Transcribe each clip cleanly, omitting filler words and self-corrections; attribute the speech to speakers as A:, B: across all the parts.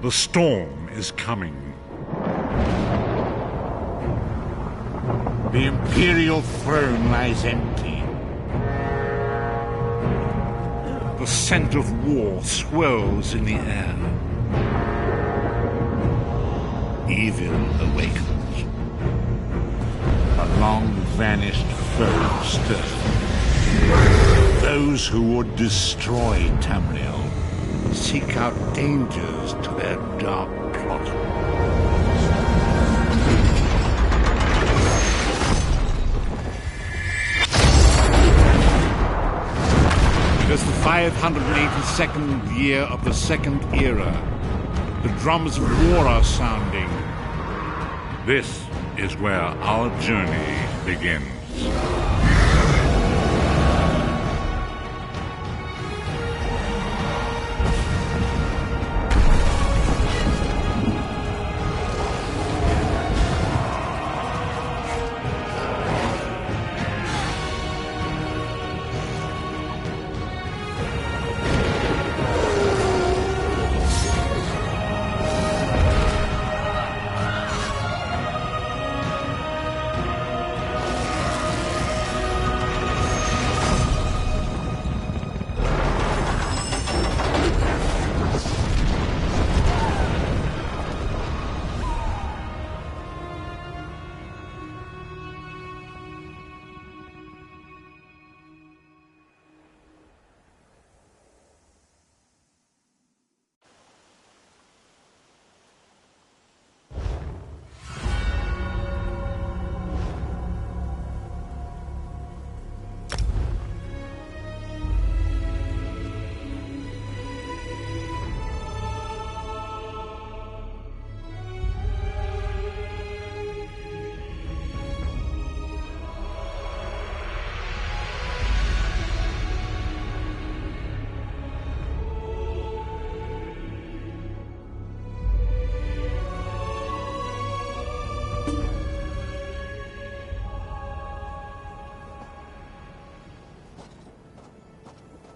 A: The storm is coming. The Imperial throne lies empty. The scent of war swirls in the air. Evil awakens. A long-vanished foe stirs. Those who would destroy Tamriel seek out dangers to their dark plot. It is the 582nd year of the Second Era. The drums of war are sounding. This is where our journey begins.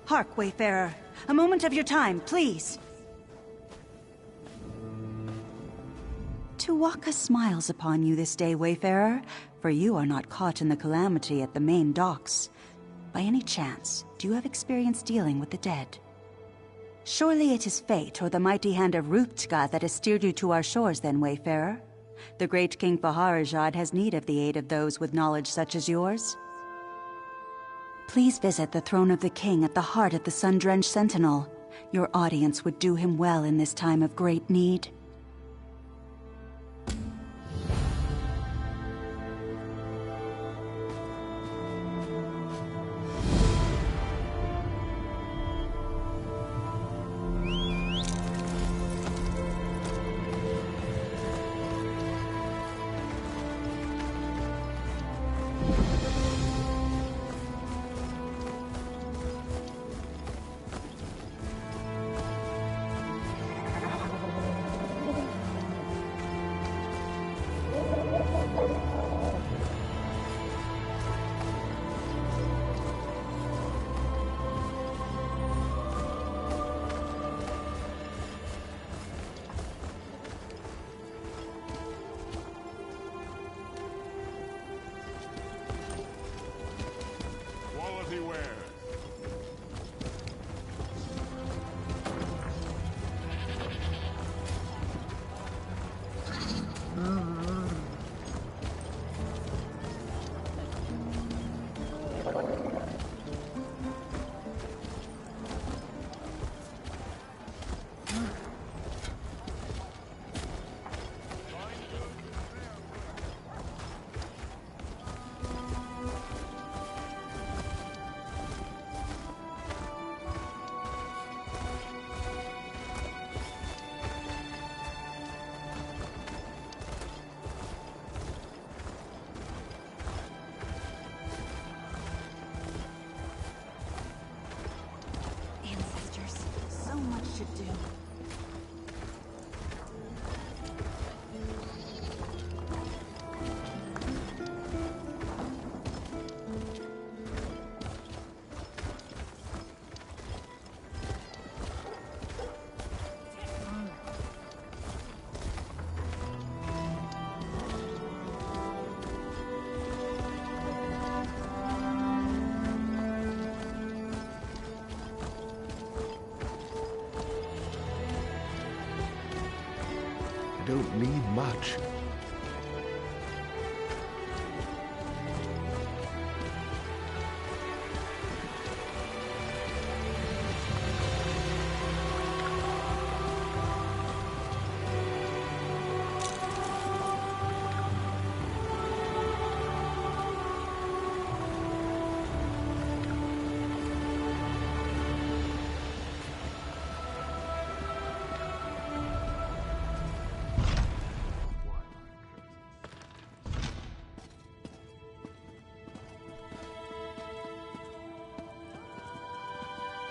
B: Hark, Wayfarer. A moment of your time, please. Tuwaka smiles upon you this day, Wayfarer, for you are not caught in the calamity at the main docks. By any chance, do you have experience dealing with the dead? Surely it is fate or the mighty hand of Ruptka that has steered you to our shores then, Wayfarer. The great King Faharajad has need of the aid of those with knowledge such as yours. Please visit the throne of the king at the heart of the sun-drenched sentinel. Your audience would do him well in this time of great need.
C: don't need much.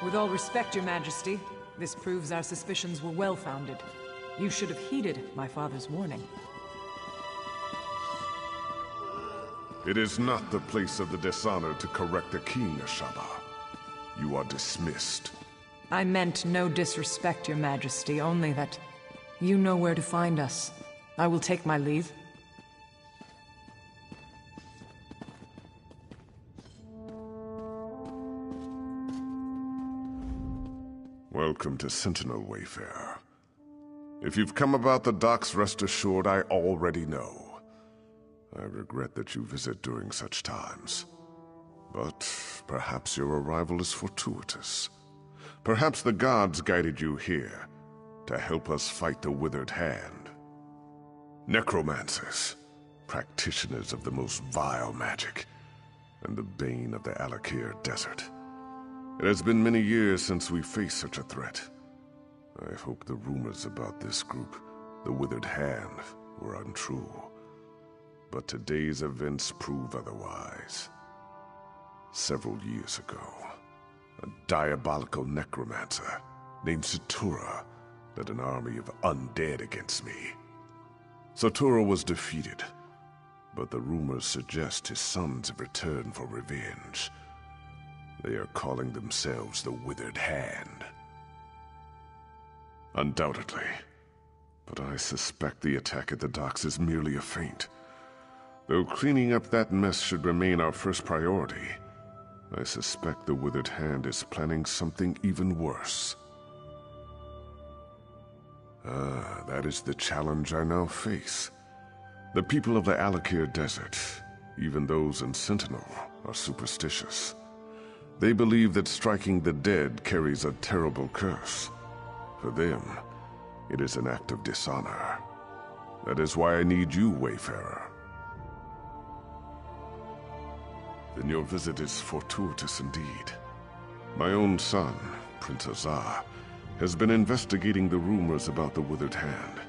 D: With all respect, Your Majesty, this proves our suspicions were well-founded. You should have heeded my father's warning.
C: It is not the place of the dishonored to correct the king, Ashaba. You are dismissed.
D: I meant no disrespect, Your Majesty, only that you know where to find us. I will take my leave.
C: Welcome to Sentinel, Wayfarer. If you've come about the docks, rest assured I already know. I regret that you visit during such times. But perhaps your arrival is fortuitous. Perhaps the gods guided you here to help us fight the Withered Hand. Necromancers, practitioners of the most vile magic, and the bane of the Alik'r desert. It has been many years since we faced such a threat. I hope the rumors about this group, the Withered Hand, were untrue. But today's events prove otherwise. Several years ago, a diabolical necromancer named Satura led an army of undead against me. Satura was defeated, but the rumors suggest his sons have returned for revenge. They are calling themselves the Withered Hand. Undoubtedly. But I suspect the attack at the docks is merely a feint. Though cleaning up that mess should remain our first priority, I suspect the Withered Hand is planning something even worse. That is the challenge I now face. The people of the Alik'r desert, even those in Sentinel, are superstitious. They believe that striking the dead carries a terrible curse. For them, it is an act of dishonor. That is why I need you, Wayfarer. Then your visit is fortuitous indeed. My own son, Prince Azar, has been investigating the rumors about the Withered Hand.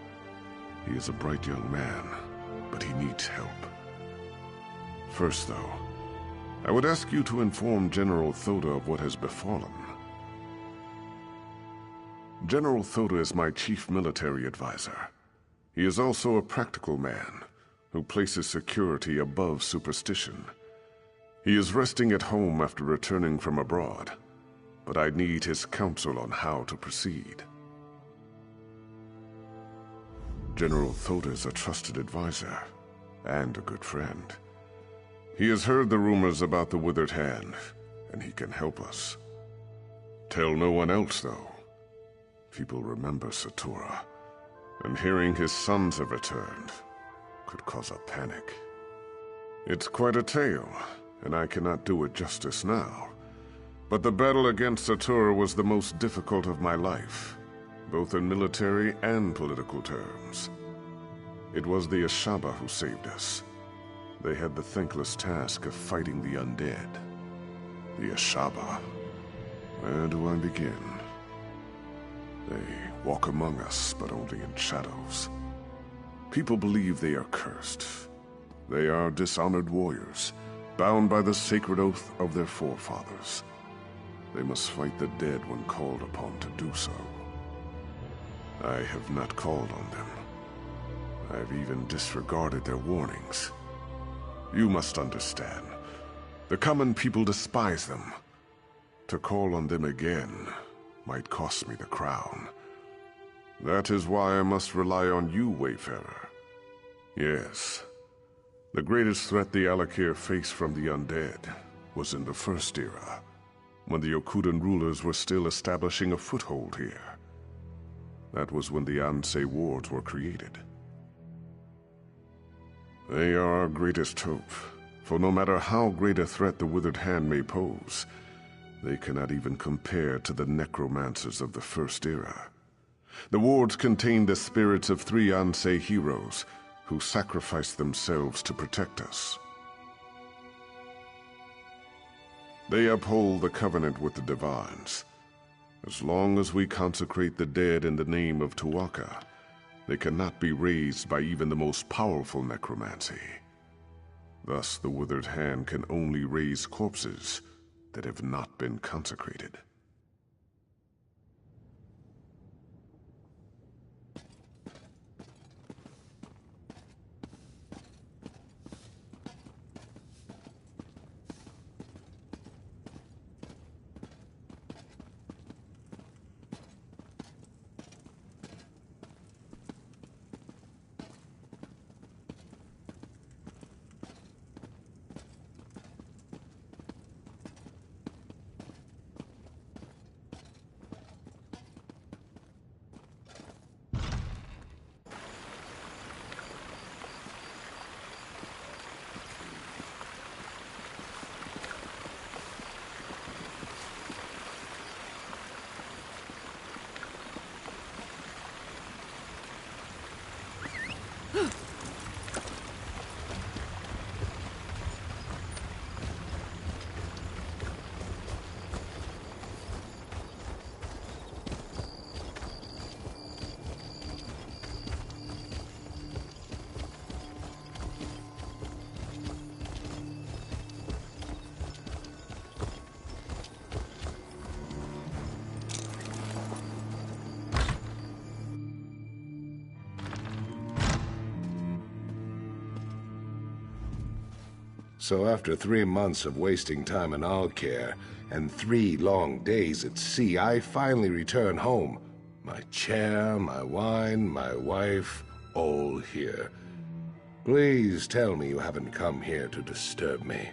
C: He is a bright young man, but he needs help. First, though, I would ask you to inform General Thoda of what has befallen. General Thoda is my chief military advisor. He is also a practical man who places security above superstition. He is resting at home after returning from abroad, but I need his counsel on how to proceed. General Thoda is a trusted advisor and a good friend. He has heard the rumors about the Withered Hand, and he can help us. Tell no one else, though. People remember Satura, and hearing his sons have returned could cause a panic. It's quite a tale, and I cannot do it justice now. But the battle against Satura was the most difficult of my life, both in military and political terms. It was the Ashaba who saved us. They had the thankless task of fighting the undead. The Ashaba. Where do I begin? They walk among us, but only in shadows. People believe they are cursed. They are dishonored warriors, bound by the sacred oath of their forefathers. They must fight the dead when called upon to do so. I have not called on them. I've even disregarded their warnings. You must understand. The common people despise them. To call on them again might cost me the crown. That is why I must rely on you, Wayfarer. Yes. The greatest threat the Alik'r faced from the undead was in the First Era, when the Okudan rulers were still establishing a foothold here. That was when the Ansei wards were created. They are our greatest hope, for no matter how great a threat the Withered Hand may pose, they cannot even compare to the necromancers of the First Era. The wards contain the spirits of 3 Ansei heroes who sacrificed themselves to protect us. They uphold the covenant with the Divines. As long as we consecrate the dead in the name of Tu'whacca, they cannot be raised by even the most powerful necromancy. Thus, the Withered Hand can only raise corpses that have not been consecrated.
E: So after 3 months of wasting time in Alik'r, and 3 long days at sea, I finally return home. My chair, my wine, my wife, all here. Please tell me you haven't come here to disturb me.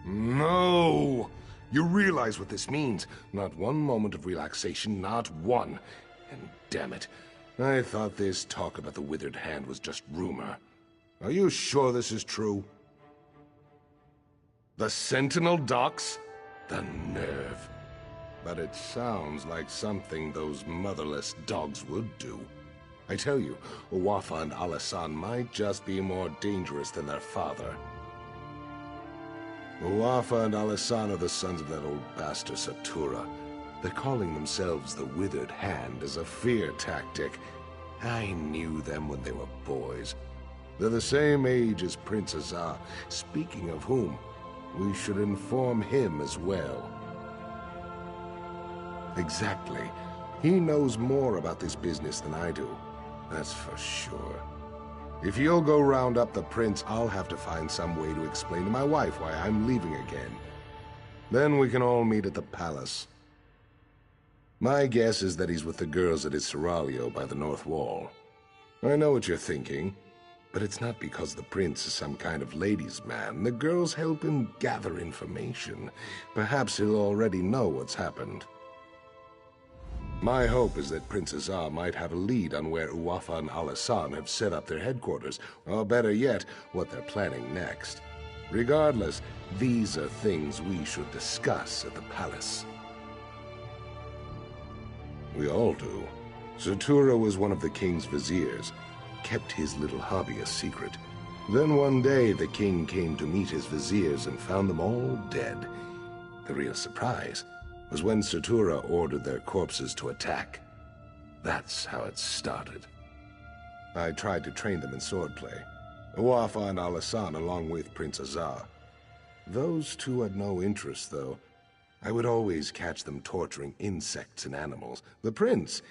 E: No! You realize what this means? Not one moment of relaxation, not one. And damn it, I thought this talk about the Withered Hand was just rumor. Are you sure this is true? The Sentinel docks? The nerve. But it sounds like something those motherless dogs would do. I tell you, Uwafa and Alasan might just be more dangerous than their father. Uwafa and Alasan are the sons of that old bastard Satura. They're calling themselves the Withered Hand as a fear tactic. I knew them when they were boys. They're the same age as Prince Azar, speaking of whom, we should inform him as well. Exactly. He knows more about this business than I do. That's for sure. If you'll go round up the prince, I'll have to find some way to explain to my wife why I'm leaving again. Then we can all meet at the palace. My guess is that he's with the girls at his seraglio by the north wall. I know what you're thinking. But it's not because the prince is some kind of ladies' man. The girls help him gather information. Perhaps he'll already know what's happened. My hope is that Prince Azar might have a lead on where Uwafa and Alasan have set up their headquarters, or better yet, what they're planning next. Regardless, these are things we should discuss at the palace. We all do. Satura was one of the king's viziers. Kept his little hobby a secret. Then one day the king came to meet his viziers and found them all dead. The real surprise was when Satura ordered their corpses to attack. That's how it started. I tried to train them in swordplay. Uwafa and Alasan along with Prince Azar. Those two had no interest, though. I would always catch them torturing insects and animals. The prince,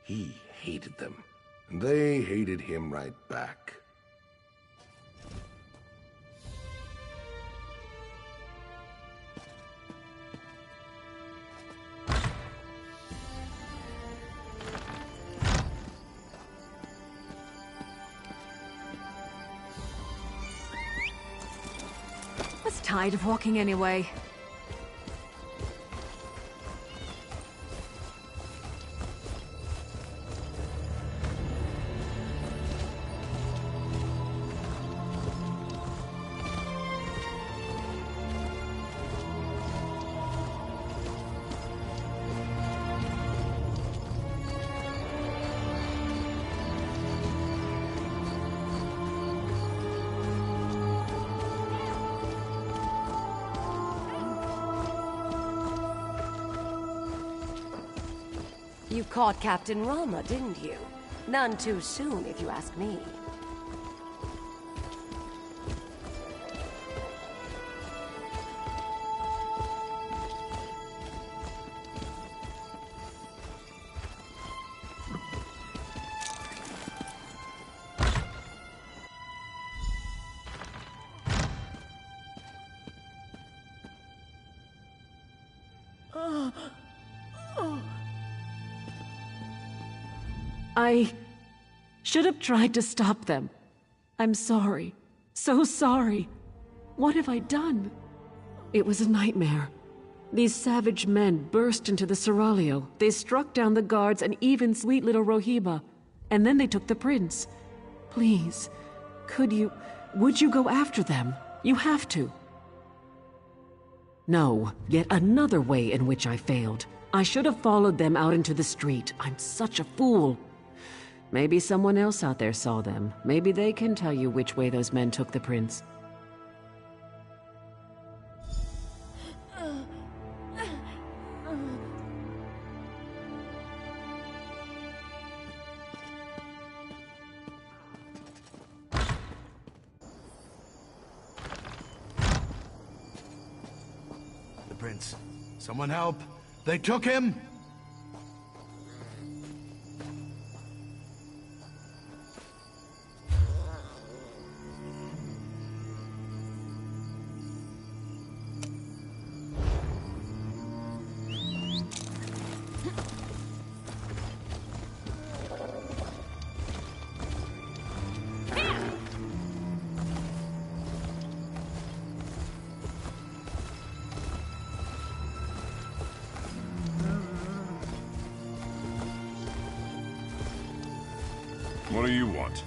E: he hated them. And they hated him right back.
D: I was tired of walking anyway.
F: You caught Captain Rama, didn't you? None too soon, if you ask me.
G: I should have tried to stop them. I'm sorry. So sorry. What have I done? It was a nightmare. These savage men burst into the Seraglio. They struck down the guards and even sweet little Rohiba. And then they took the prince. Please, would you go after them? You have to. No, yet another way in which I failed. I should have followed them out into the street. I'm such a fool. Maybe someone else out there saw them. Maybe they can tell you which way those men took the prince.
H: The prince. Someone help! They took him!
C: What do you want?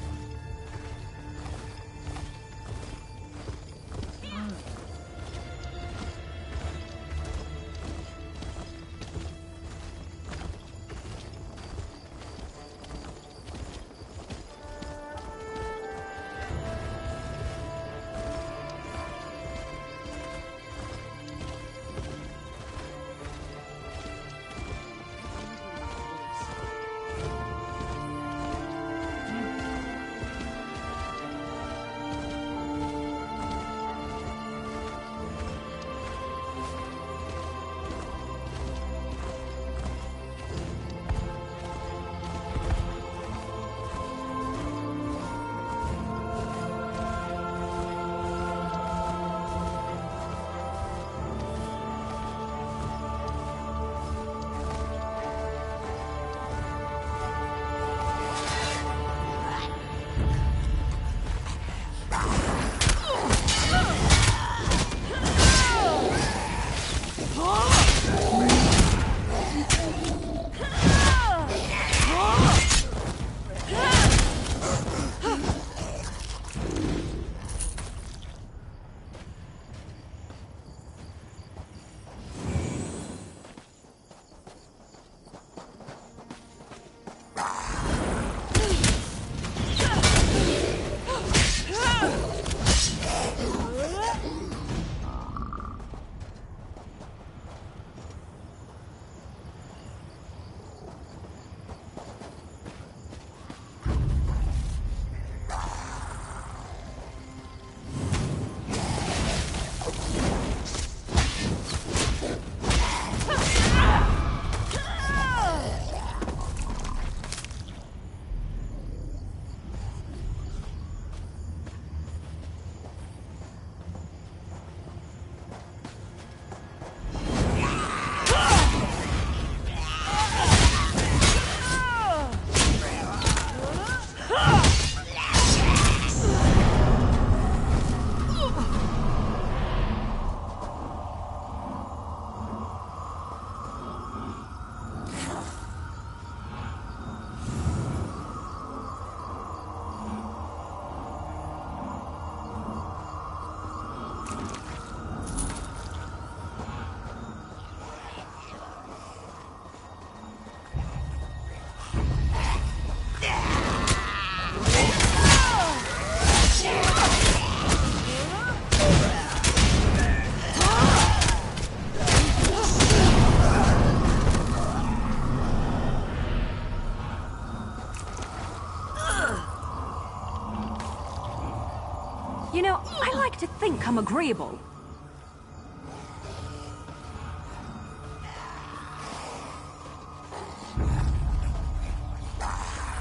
D: To think I'm agreeable.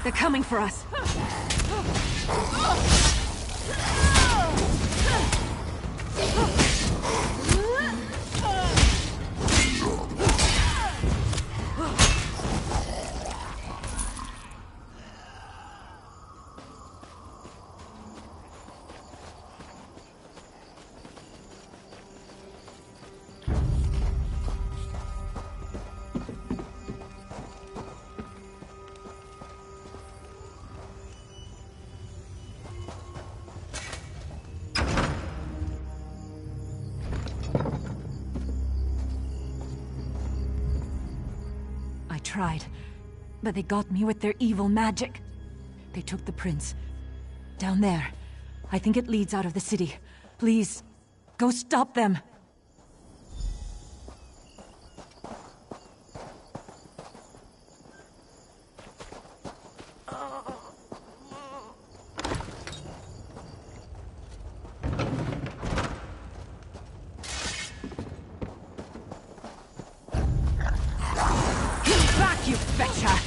D: They're coming for us.
B: Tried, but they got me with their evil magic. They took the prince. Down there. I think it leads out of the city. Please, go stop them.
D: You betcha!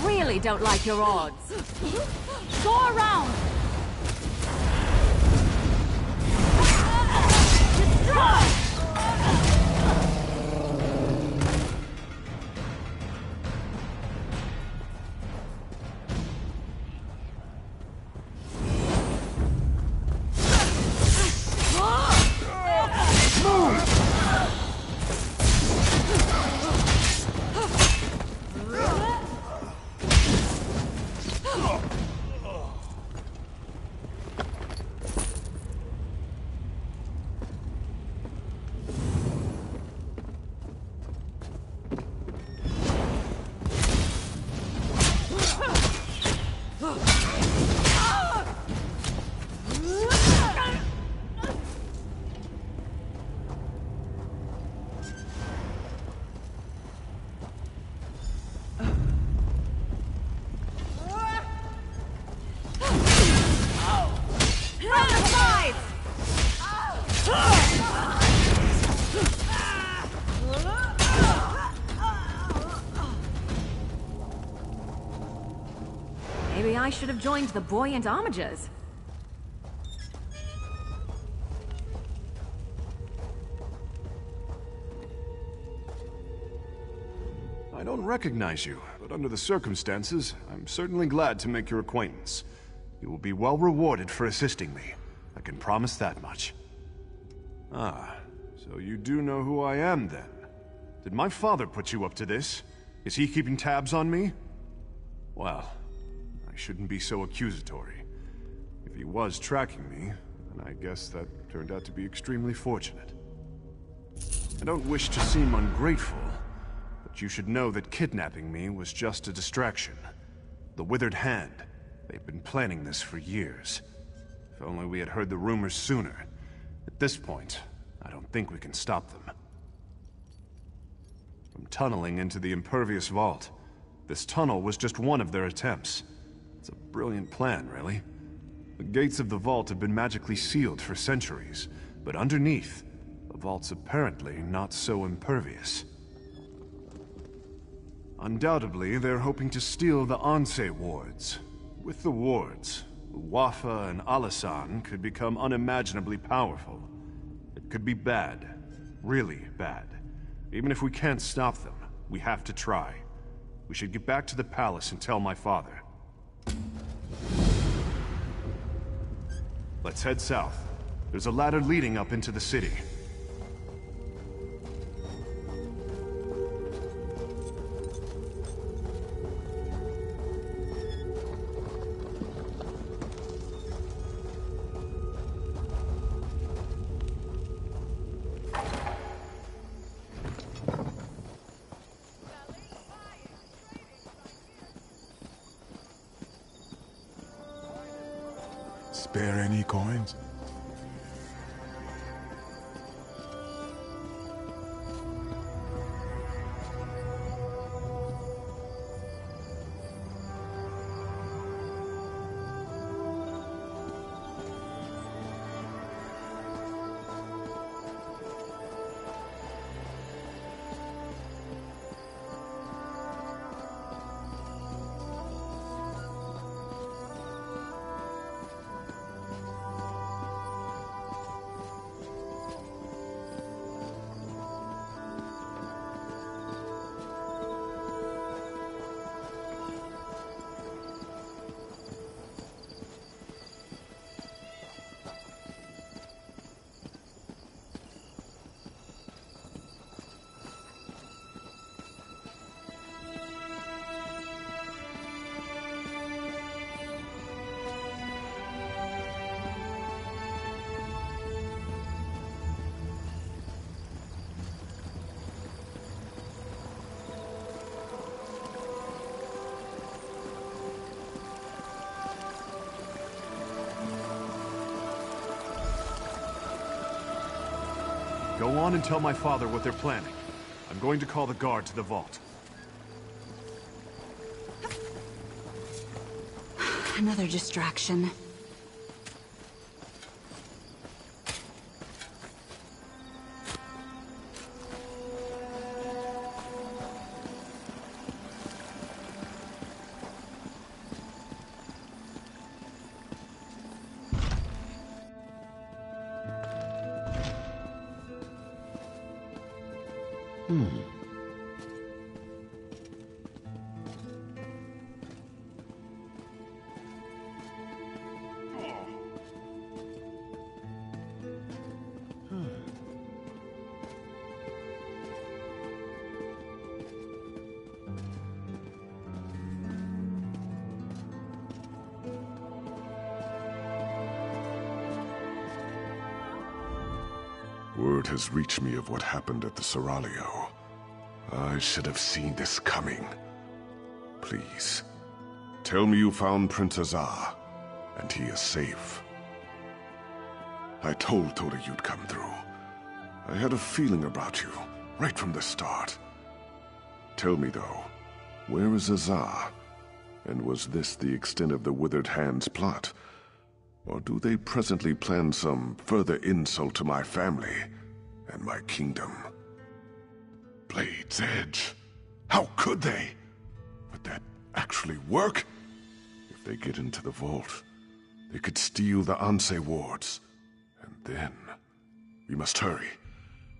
D: Really don't like your odds. Go around! Destroy! Maybe I should have joined the buoyant homages.
I: I don't recognize you, but under the circumstances, I'm certainly glad to make your acquaintance. You will be well rewarded for assisting me. I can promise that much. Ah, so you do know who I am, then? Did my father put you up to this? Is he keeping tabs on me? Well, I shouldn't be so accusatory. If he was tracking me, then I guess that turned out to be extremely fortunate. I don't wish to seem ungrateful, but but you should know that kidnapping me was just a distraction. The Withered Hand, they've been planning this for years. If only we had heard the rumors sooner. At this point, I don't think we can stop them. From tunneling into the impervious vault, this tunnel was just one of their attempts. It's a brilliant plan, really. The gates of the vault have been magically sealed for centuries, but underneath, the vault's apparently not so impervious. Undoubtedly, they're hoping to steal the Anse wards. With the wards, Wafa and Alasan could become unimaginably powerful. It could be bad. Really bad. Even if we can't stop them, we have to try. We should get back to the palace and tell my father. Let's head south. There's a ladder leading up into the city.
J: Spare any coins?
I: Go on and tell my father what they're planning. I'm going to call the guard to the vault.
B: Another distraction.
C: Word has reached me of what happened at the Seraglio. I should have seen this coming. Please, tell me you found Prince Azar, and he is safe. I told Toda you'd come through. I had a feeling about you, right from the start. Tell me though, where is Azar? And was this the extent of the Withered Hand's plot? Or do they presently plan some further insult to my family and my kingdom? Blade's Edge. How could they? Would that actually work? If they get into the vault, they could steal the Anse wards. And then... we must hurry.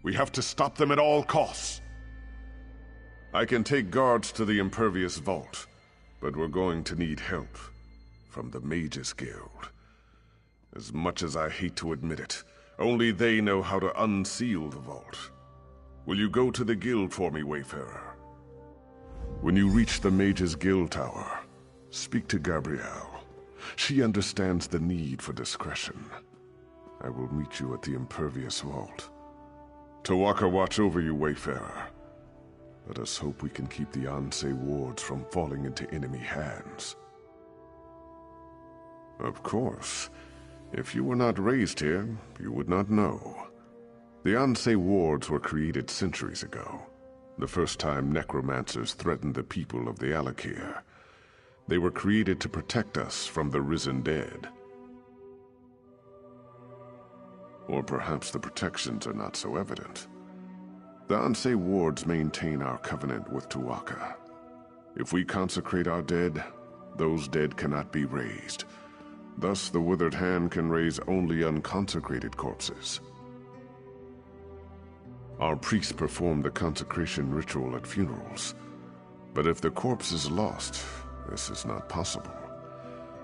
C: We have to stop them at all costs. I can take guards to the Impervious Vault, but we're going to need help from the Mages Guild. As much as I hate to admit it, only they know how to unseal the vault. Will you go to the guild for me, Wayfarer? When you reach the Mages Guild Tower, speak to Gabrielle. She understands the need for discretion. I will meet you at the Impervious Vault. Tawaka watch over you, Wayfarer. Let us hope we can keep the Ansei wards from falling into enemy hands. Of course. If you were not raised here, you would not know. The Ansei wards were created centuries ago, the first time necromancers threatened the people of the Alik'r. They were created to protect us from the risen dead. Or perhaps the protections are not so evident. The Ansei wards maintain our covenant with Tu'whacca. If we consecrate our dead, those dead cannot be raised. Thus, the Withered Hand can raise only unconsecrated corpses. Our priests perform the consecration ritual at funerals. But if the corpse is lost, this is not possible.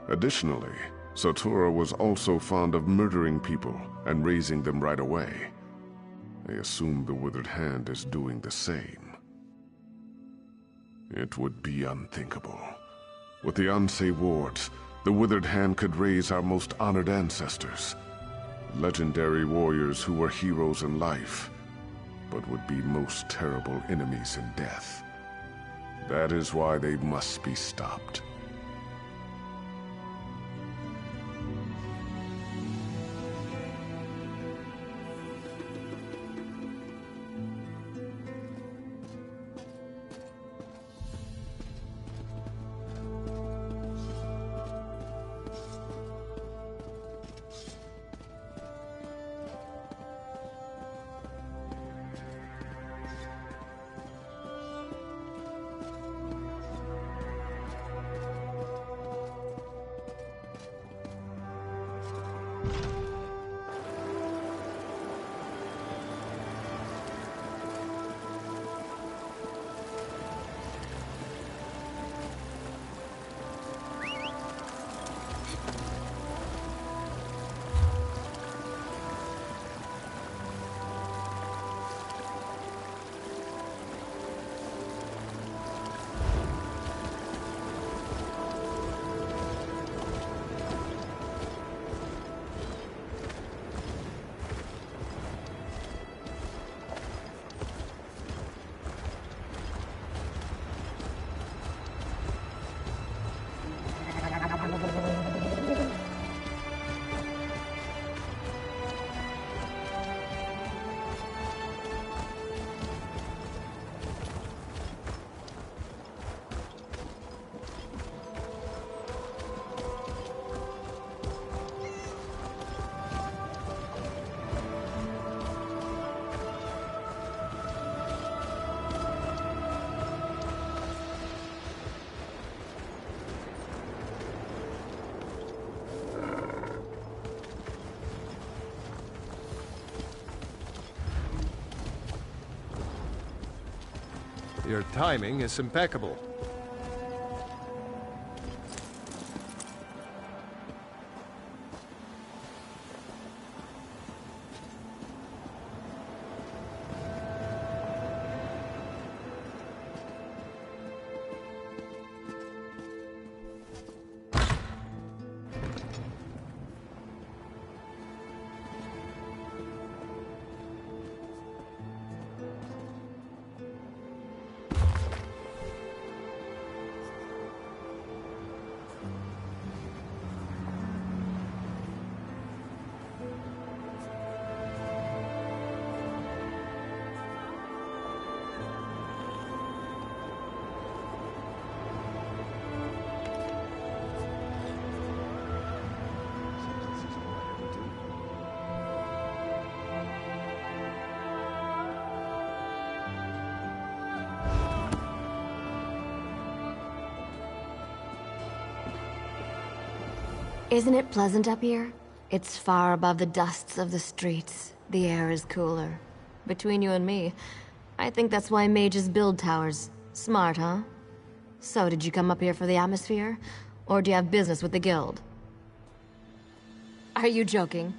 C: Additionally, Satora was also fond of murdering people and raising them right away. They assume the Withered Hand is doing the same. It would be unthinkable. With the Ansei wards, the Withered Hand could raise our most honored ancestors. Legendary warriors who were heroes in life, but would be most terrible enemies in death. That is why they must be stopped.
J: Your timing is impeccable.
K: Isn't it pleasant up here? It's far above the dusts of the streets. The air is cooler. Between you and me, I think that's why mages build towers. Smart, huh? So, did you come up here for the atmosphere? Or do you have business with the guild? Are you joking?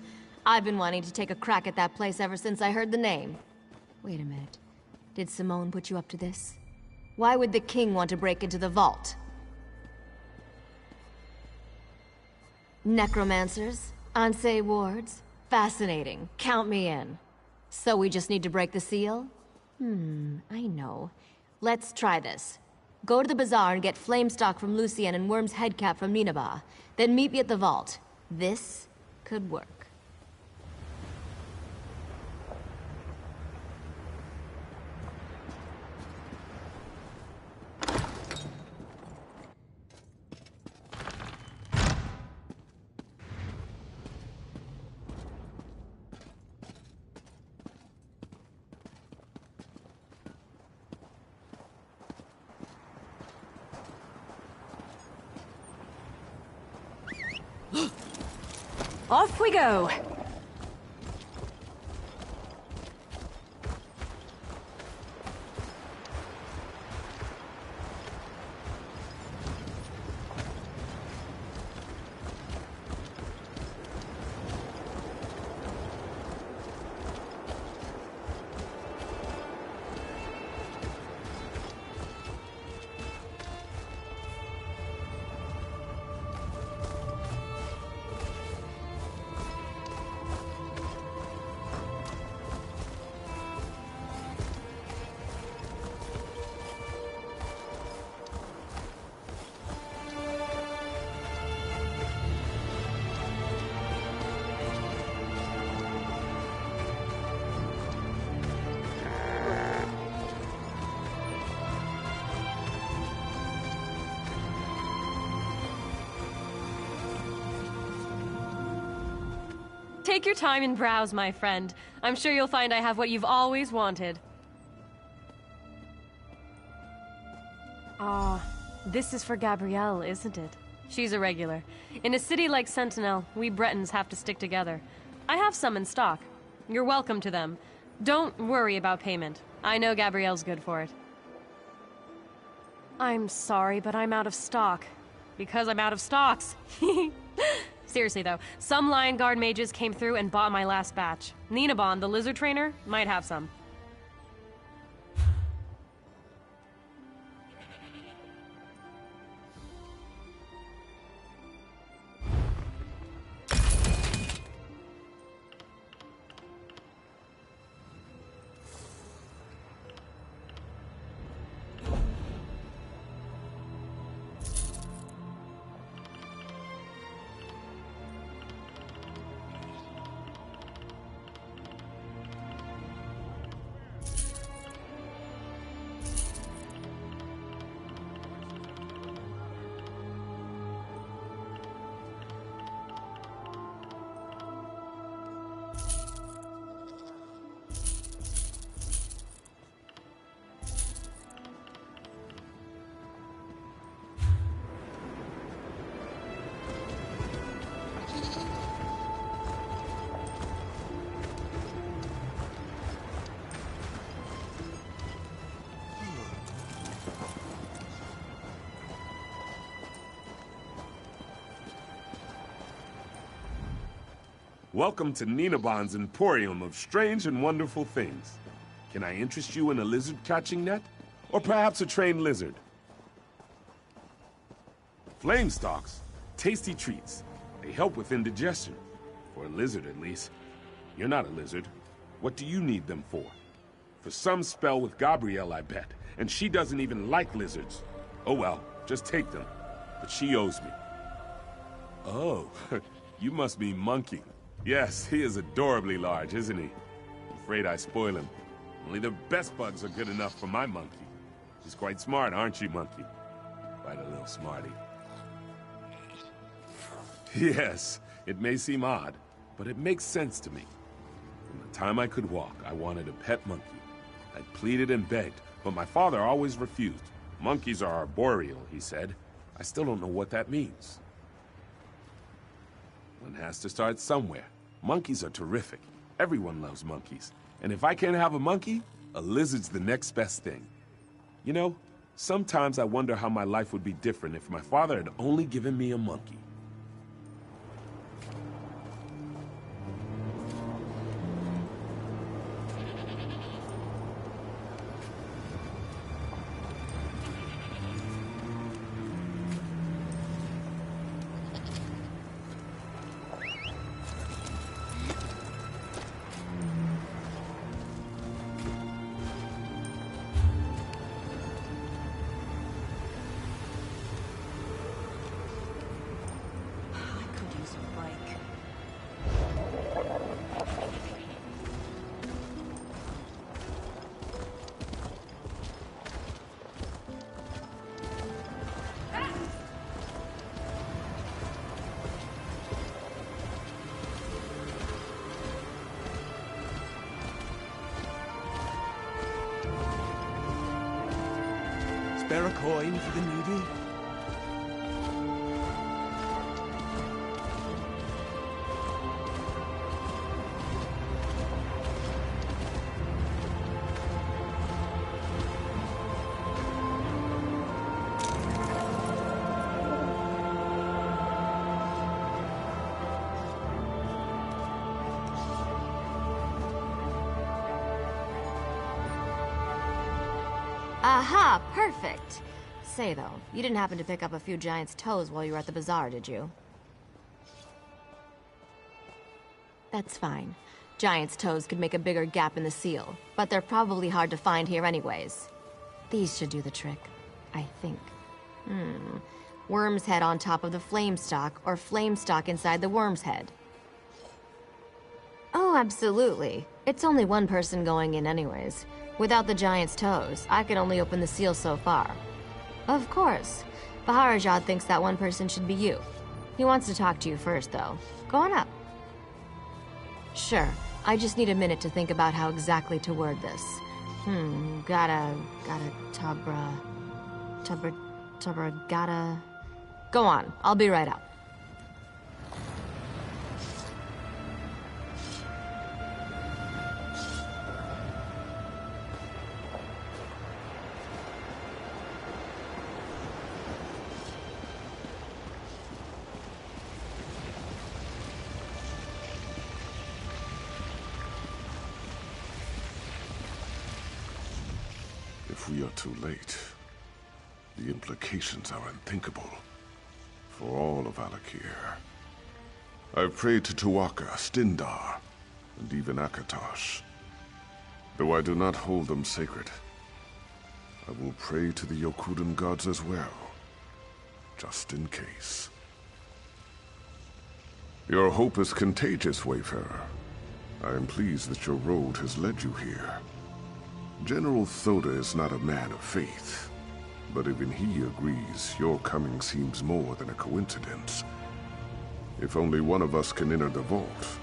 K: I've been wanting to take a crack at that place ever since I heard the name. Wait a minute. Did Simone put you up to this? Why would the king want to break into the vault? Necromancers? Ansei wards? Fascinating. Count me in. So we just need to break the seal? I know. Let's try this. Go to the bazaar and get flame stock from Lucien and Worm's head cap from Ninaba. Then meet me at the vault. This could work.
F: Off we go!
L: Take your time and browse, my friend. I'm sure you'll find I have what you've always wanted. This is for Gabrielle, isn't it? She's a regular. In a city like Sentinel, we Bretons have to stick together. I have some in stock. You're welcome to them. Don't worry about payment. I know Gabrielle's good for it. I'm sorry, but I'm out of stock. Because I'm out of stocks. Seriously though, some Lion Guard mages came through and bought my last batch. Ninabon, the lizard trainer, might have some.
M: Welcome to Ninabon's Emporium of strange and wonderful things. Can I interest you in a lizard catching net? Or perhaps a trained lizard? Flame stalks, tasty treats. They help with indigestion. For a lizard, at least. You're not a lizard. What do you need them for? For some spell with Gabrielle, I bet. And she doesn't even like lizards. Oh well, just take them. But she owes me. Oh, you must be Monkey. Yes, he is adorably large, isn't he? I'm afraid I spoil him. Only the best bugs are good enough for my monkey. She's quite smart, aren't you, Monkey? Quite a little smarty. Yes, it may seem odd, but it makes sense to me. From the time I could walk, I wanted a pet monkey. I pleaded and begged, but my father always refused. Monkeys are arboreal, he said. I still don't know what that means. One has to start somewhere. Monkeys are terrific. Everyone loves monkeys. And if I can't have a monkey, a lizard's the next best thing. You know, sometimes I wonder how my life would be different if my father had only given me a monkey.
H: spare a coin for the needy?
K: Aha, perfect. Say, though, you didn't happen to pick up a few giant's toes while you were at the bazaar, did you? That's fine. Giant's toes could make a bigger gap in the seal, but they're probably hard to find here anyways. These should do the trick, I think. Worm's head on top of the flame stalk, or flame stalk inside the worm's head. Oh, absolutely. It's only one person going in anyways. Without the giant's toes, I could only open the seal so far. Of course. Baharajad thinks that one person should be you. He wants to talk to you first, though. Go on up. Sure. I just need a minute to think about how exactly to word this. Gotta, gotta... Go on. I'll be right up.
C: If we are too late, the implications are unthinkable for all of Alik'r. I've prayed to Tu'whacca, Stindar, and even Akatosh. Though I do not hold them sacred, I will pray to the Yokudan gods as well, just in case. Your hope is contagious, Wayfarer. I am pleased that your road has led you here. General Thoda is not a man of faith, but even he agrees your coming seems more than a coincidence. If only one of us can enter the vault,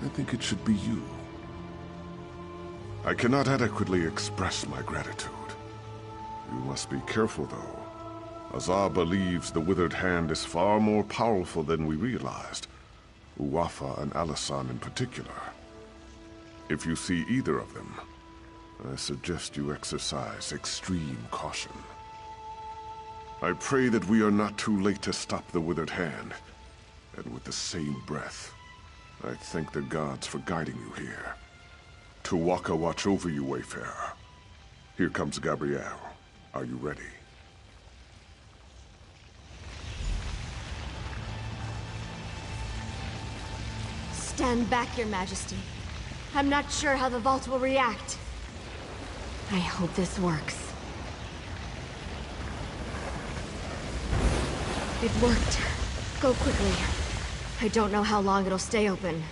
C: I think it should be you. I cannot adequately express my gratitude. You must be careful, though. Azar believes the Withered Hand is far more powerful than we realized. Uwafa and Alisan in particular. If you see either of them, I suggest you exercise extreme caution. I pray that we are not too late to stop the Withered Hand. And with the same breath, I thank the gods for guiding you here. Tu'whacca watch over you, Wayfarer. Here comes Gabrielle. Are you ready?
K: Stand back, Your Majesty. I'm not sure how the vault will react. I hope this works. It worked. Go quickly. I don't know how long it'll stay open.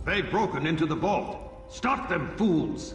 N: They've broken into the vault. Stop them, fools!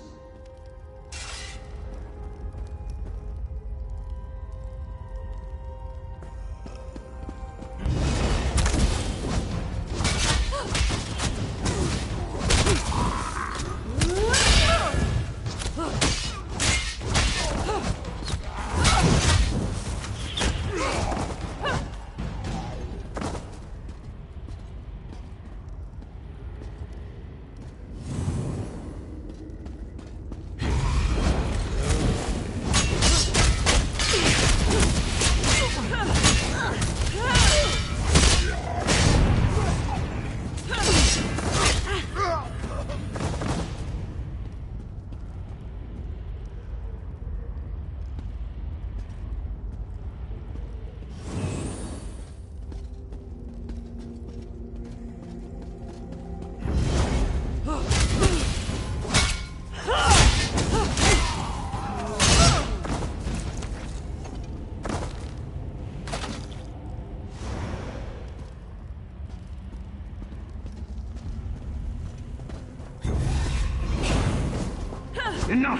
N: Enough!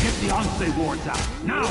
N: Get the Onse wards out, now!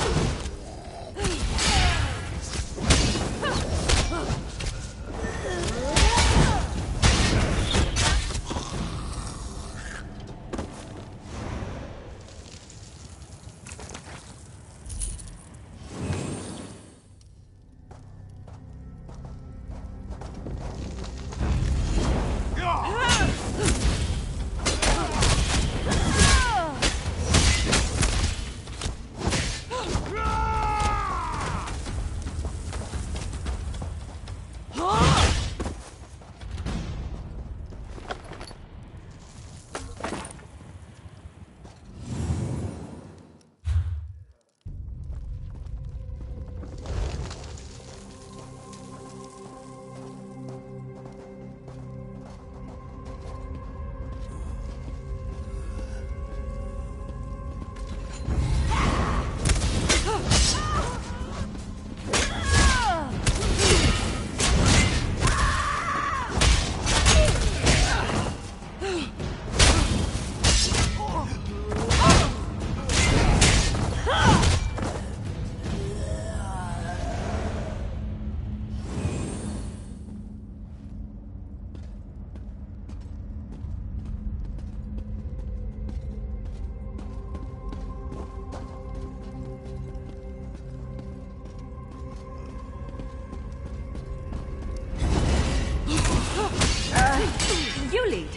B: You lead.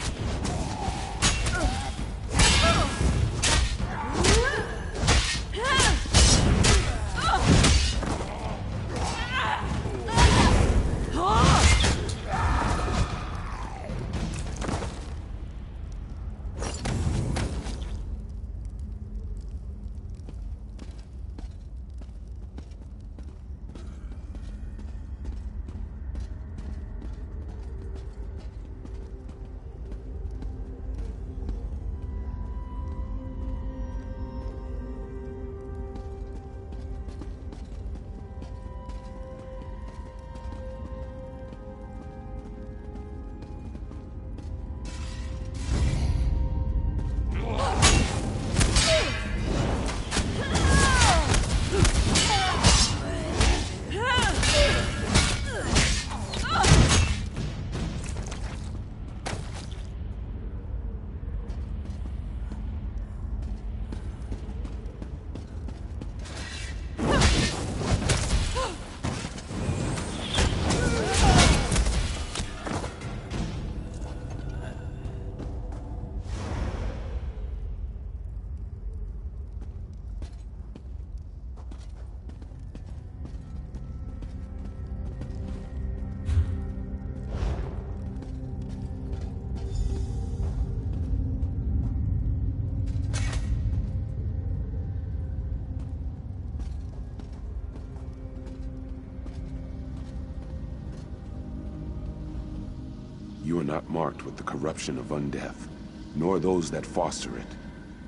M: You are not marked with the corruption of undeath, nor those that foster it.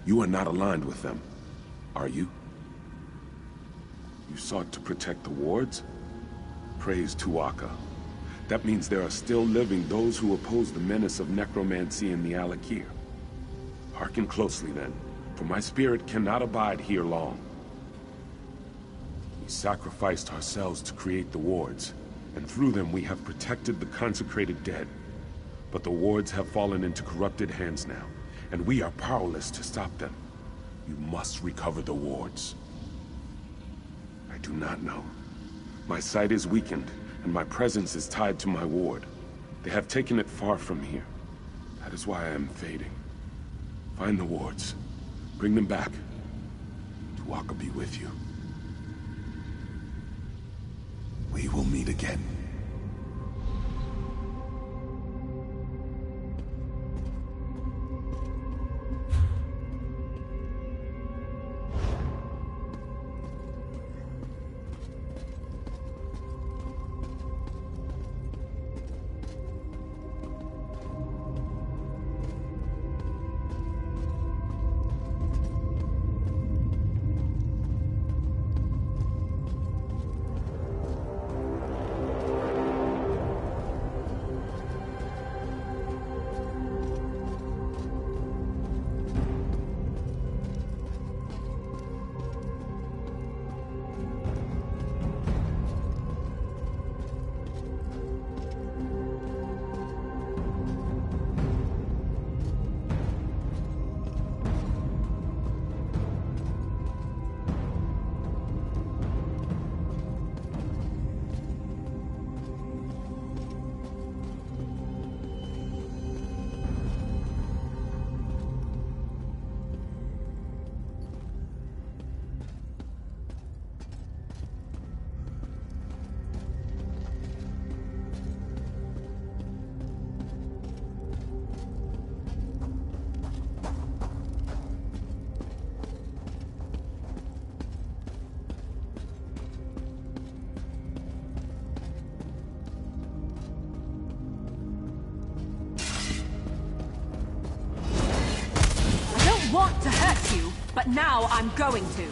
M: You are not aligned with them, are you? You sought to protect the wards? Praise Tuaka. That means there are still living those who oppose the menace of necromancy in the Alik'r. Hearken closely then, for my spirit cannot abide here long. We sacrificed ourselves to create the wards, and through them we have protected the consecrated dead. But the wards have fallen into corrupted hands now, and we are powerless to stop them. You must recover the wards. I do not know. My sight is weakened, and my presence is tied to my ward. They have taken it far from here. That is why I am fading. Find the wards. Bring them back. Tuaka be with you. We will meet again.
O: but now I'm going to.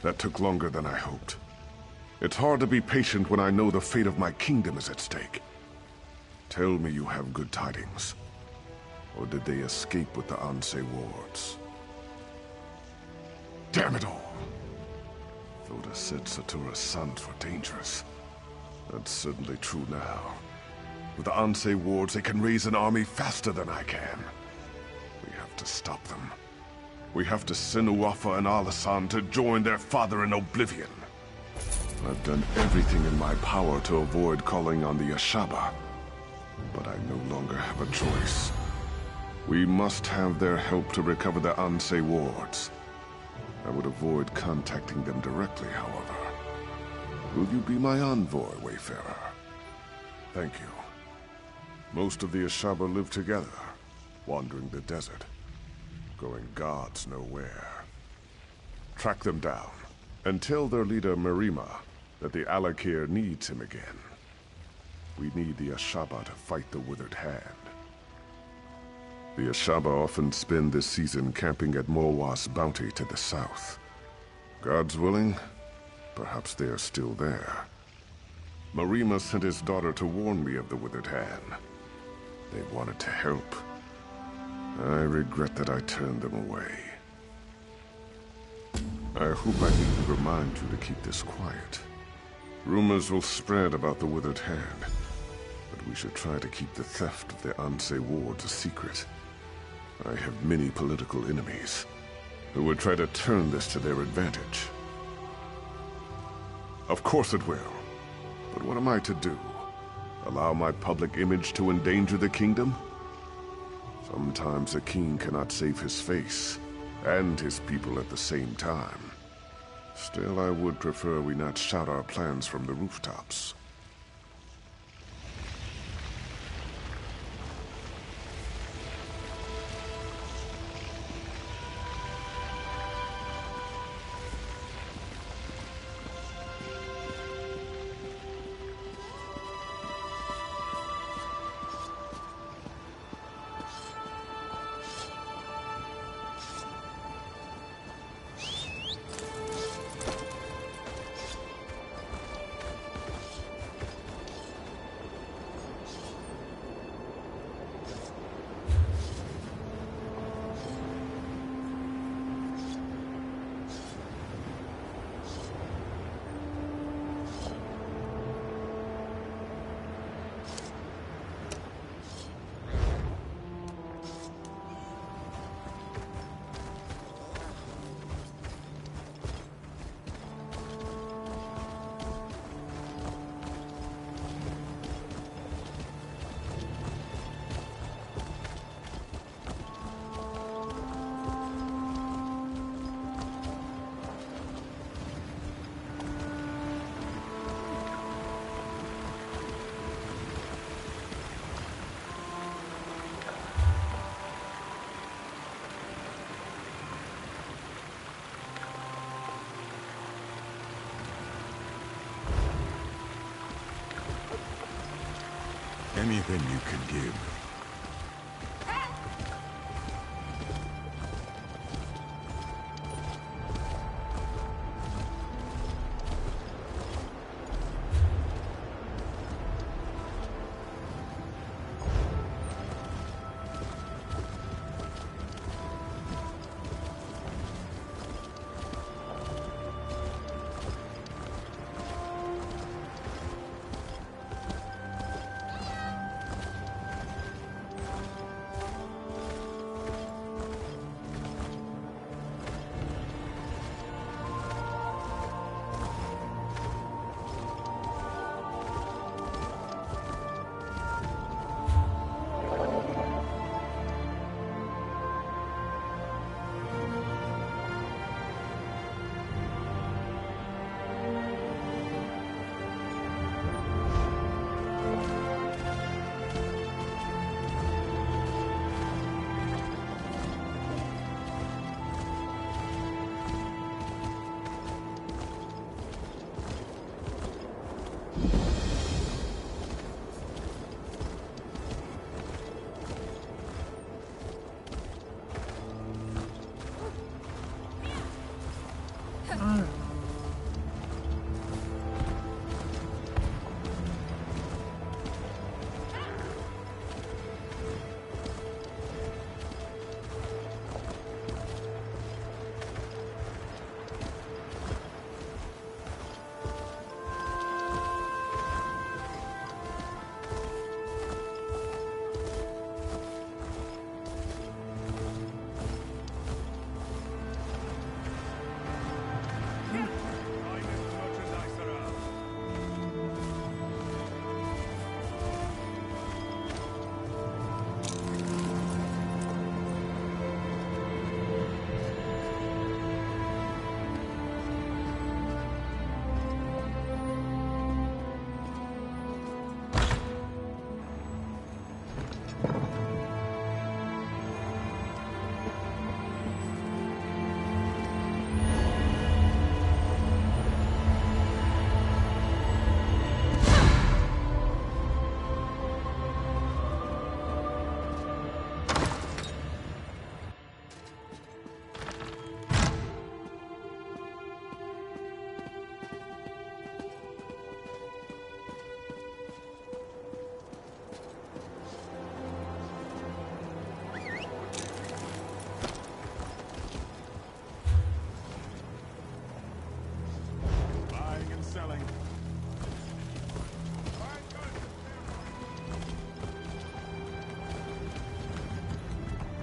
C: That took longer than I hoped. It's hard to be patient when I know the fate of my kingdom is at stake. Tell me you have good tidings. Or did they escape with the Ansei wards? Damn it all! Thoda said Satura's sons were dangerous. That's certainly true now. With the Ansei wards, they can raise an army faster than I can. We have to stop them. We have to send Uwafa and Alisan to join their father in oblivion. I've done everything in my power to avoid calling on the Ashaba. But I no longer have a choice. We must have their help to recover the Ansei wards. I would avoid contacting them directly, however. Will you be my envoy, Wayfarer? Thank you. Most of the Ashaba live together, wandering the desert, going gods know where. Track them down, and tell their leader Marima that the Alik'r needs him again. We need the Ashaba to fight the Withered Hand. The Ashaba often spend this season camping at Morwa's bounty to the south. God's willing, perhaps they are still there. Marima sent his daughter to warn me of the Withered Hand. They wanted to help. I regret that I turned them away. I hope I needn't remind you to keep this quiet. Rumors will spread about the Withered Hand, but we should try to keep the theft of the Ansei wards a secret. I have many political enemies who would try to turn this to their advantage. Of course it will. But what am I to do? Allow my public image to endanger the kingdom? Sometimes a king cannot save his face and his people at the same time. Still, I would prefer we not shout our plans from the rooftops.
O: Anything you can give.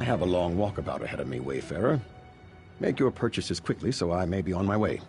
P: have a long walkabout ahead of me, Wayfarer. Make your purchases quickly so I may be on my way.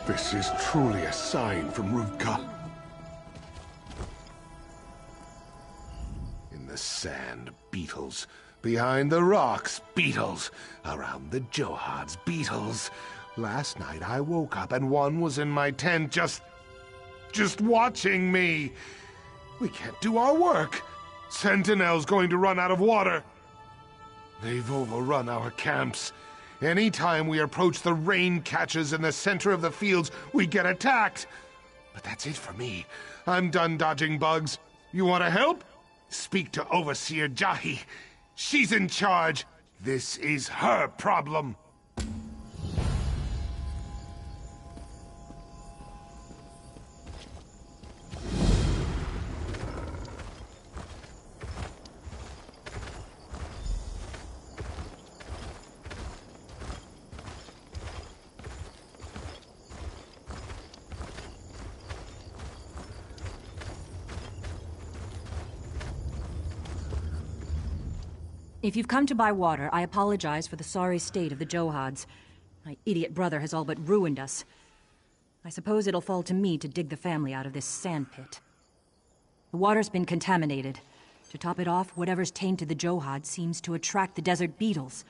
E: This is truly a sign from Ruvka. In the sand, beetles. Behind the rocks, beetles. Around the Johads, beetles. Last night I woke up and one was in my tent just watching me. We can't do our work. Sentinel's going to run out of water. They've overrun our camps. Anytime we approach the rain catches in the center of the fields, we get attacked. But that's it for me. I'm done dodging bugs. You want to help? Speak to Overseer Jahi. She's in charge. This is her problem.
Q: If you've come to buy water, I apologize for the sorry state of the Johads. My idiot brother has all but ruined us. I suppose it'll fall to me to dig the family out of this sand pit. The water's been contaminated. To top it off, whatever's tainted the Johads seems to attract the desert beetles.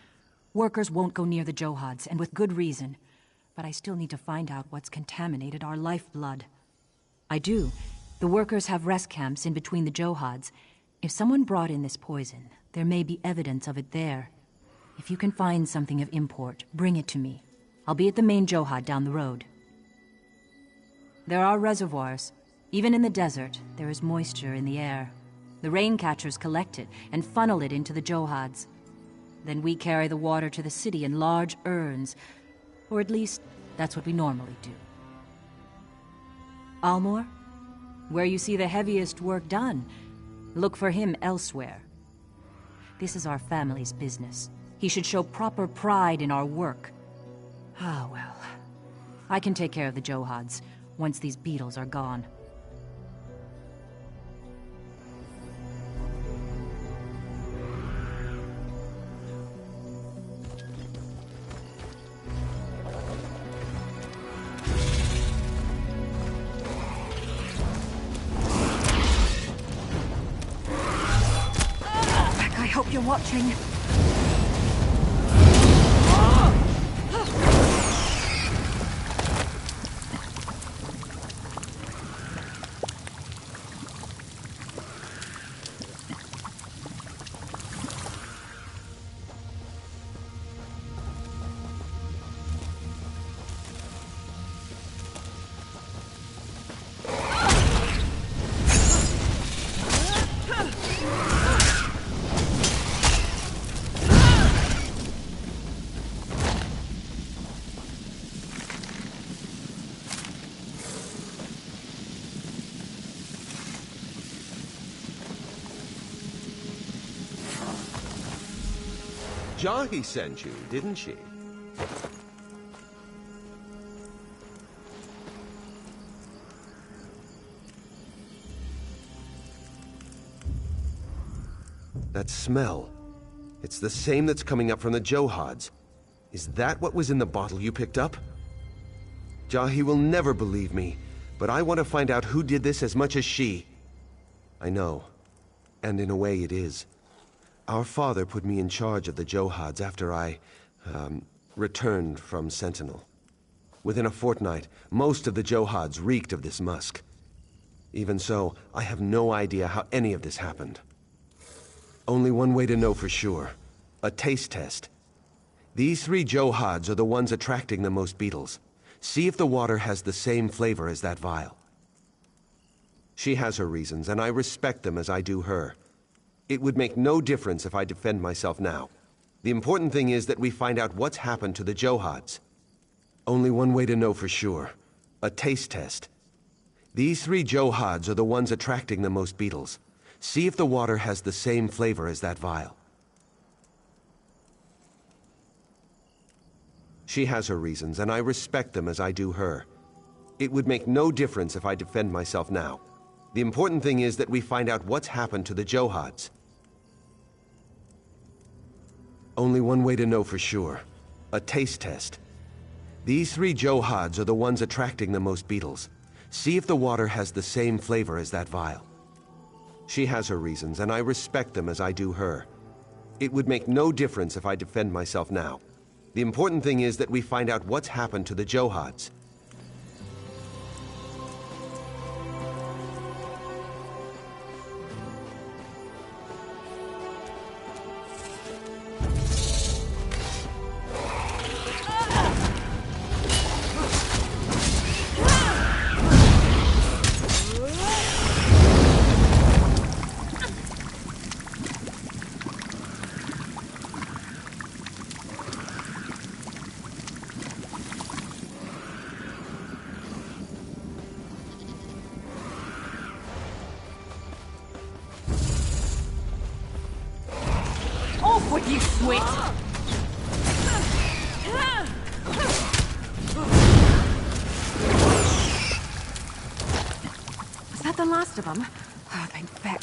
Q: Workers won't go near the Johads, and with good reason. But I still need to find out what's contaminated our lifeblood. I do. The workers have rest camps in between the Johads. If someone brought in this poison, there may be evidence of it there. If you can find something of import, bring it to me. I'll be at the main Johad down the road. There are reservoirs. Even in the desert, there is moisture in the air. The rain catchers collect it and funnel it into the Johads. Then we carry the water to the city in large urns. Or at least, that's what we normally do. Almor? Where you see the heaviest work done, look for him elsewhere. This is our family's business. He should show proper pride in our work. Ah, well. I can take care of the Johads once these beetles are gone. I hope you're watching.
R: Jahi sent you, didn't she? That smell. It's the same that's coming up from the Johad's. Is that what was in the bottle you picked up? Jahi will never believe me, but I want to find out who did this as much as she. I know. And in a way it is. Our father put me in charge of the Johad's after I, returned from Sentinel. Within a fortnight, most of the Johad's reeked of this musk. Even so, I have no idea how any of this happened. Only one way to know for sure. A taste test. These 3 Johad's are the ones attracting the most beetles. See if the water has the same flavor as that vial. She has her reasons, and I respect them as I do her. It would make no difference if I defend myself now. The important thing is that we find out what's happened to the Johad's. Only one way to know for sure. A taste test. These 3 Johad's are the ones attracting the most beetles. See if the water has the same flavor as that vial. She has her reasons, and I respect them as I do her. It would make no difference if I defend myself now. The important thing is that we find out what's happened to the Johad's. Only one way to know for sure. A taste test. These 3 Johad's are the ones attracting the most beetles. See if the water has the same flavor as that vial. She has her reasons, and I respect them as I do her. It would make no difference if I defend myself now. The important thing is that we find out what's happened to the Johad's.
Q: Would you switch? Is that the last of them? Oh, thank feck.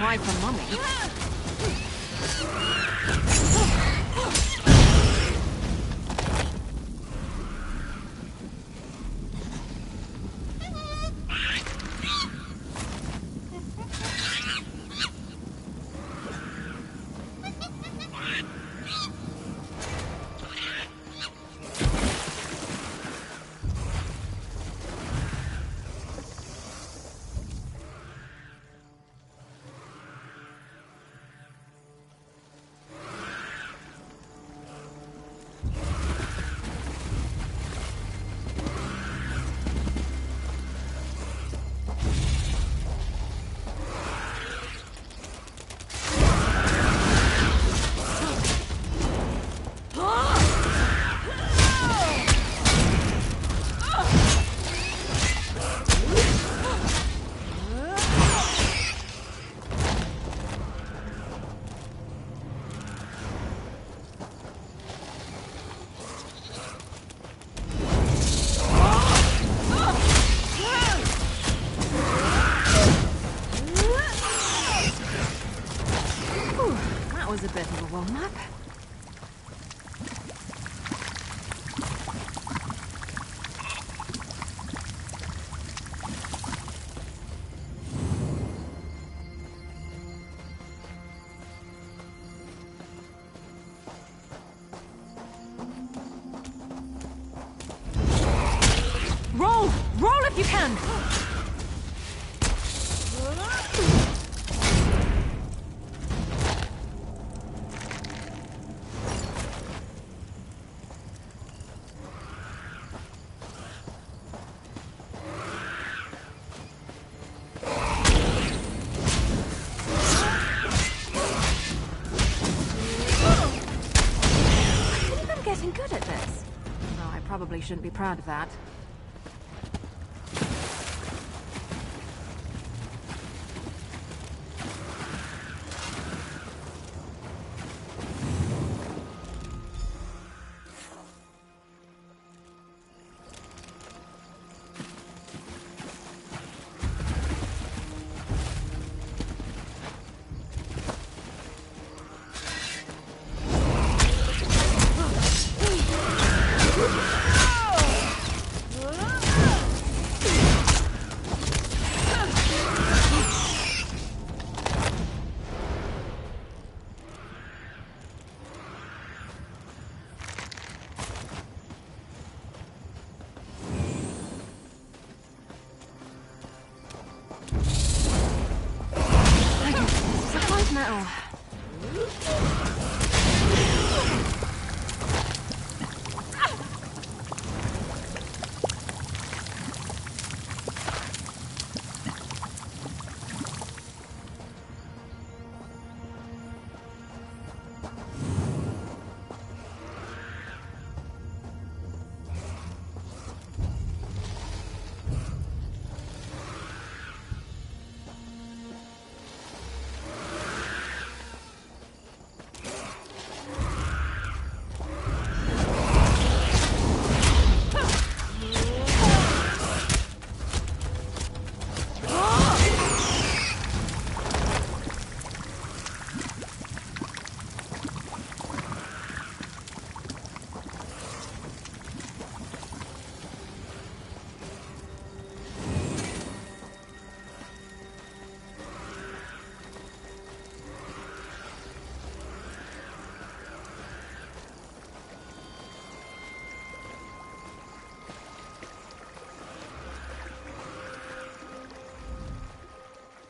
Q: Cry for mommy. Was a bit of a warm-up. Roll! Roll if you can! probably shouldn't be proud of that.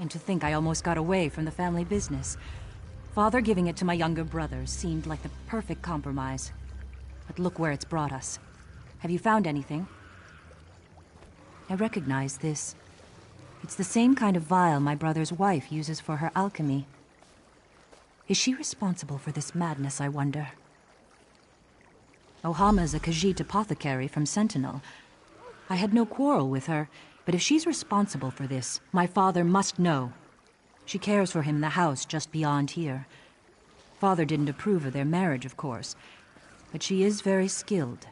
Q: And to think I almost got away from the family business. Father giving it to my younger brothers seemed like the perfect compromise. But look where it's brought us. Have you found anything? I recognize this. It's the same kind of vial my brother's wife uses for her alchemy. Is she responsible for this madness, I wonder? Ohama's a Khajiit apothecary from Sentinel. I had no quarrel with her, but if she's responsible for this, my father must know. She cares for him in the house just beyond here. Father didn't approve of their marriage, of course, but she is very skilled.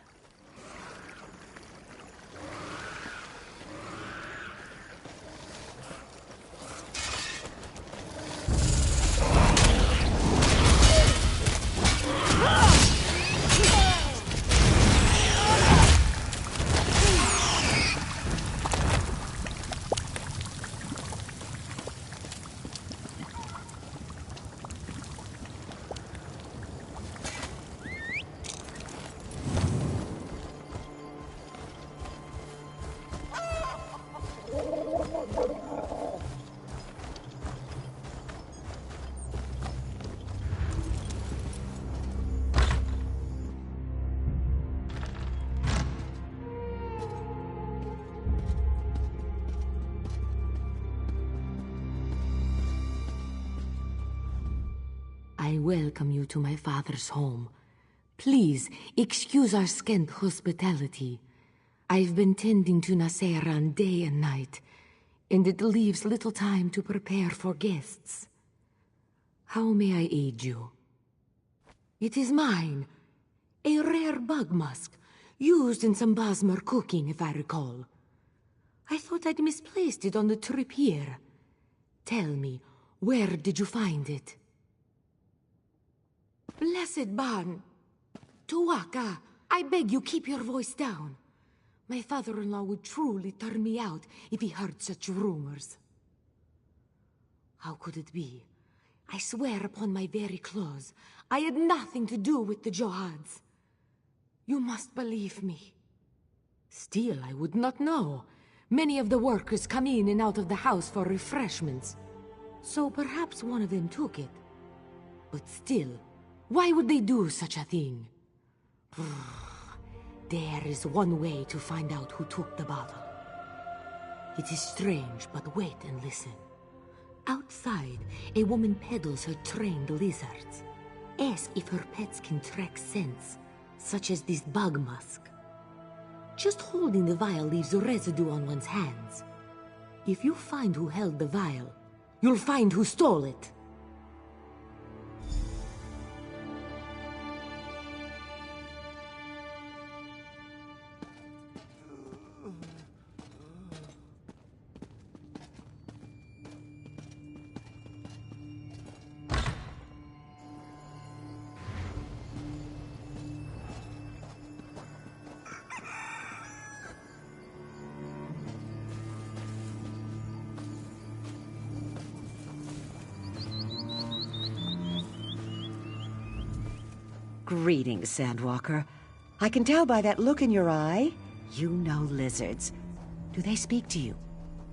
S: I welcome you to my father's home. Please, excuse our scant hospitality. I've been tending to Naseran day and night, and it leaves little time to prepare for guests. How may I aid you? It is mine. A rare bug musk, used in some Basmar cooking, if I recall. I thought I'd misplaced it on the trip here. Tell me, where did you find it? Blessed Ban! Tuwaka, I beg you keep your voice down. My father-in-law would truly turn me out if he heard such rumors. How could it be? I swear upon my very clothes, I had nothing to do with the Johads. You must believe me. Still, I would not know. Many of the workers come in and out of the house for refreshments. So perhaps one of them took it. But still, why would they do such a thing? There is one way to find out who took the bottle. It is strange, but wait and listen. Outside, a woman peddles her trained lizards. Ask if her pets can track scents, such as this bug musk. Just holding the vial leaves residue on one's hands. If you find who held the vial, you'll find who stole it.
T: Greetings, Sandwalker. I can tell by that look in your eye, you know lizards. Do they speak to you?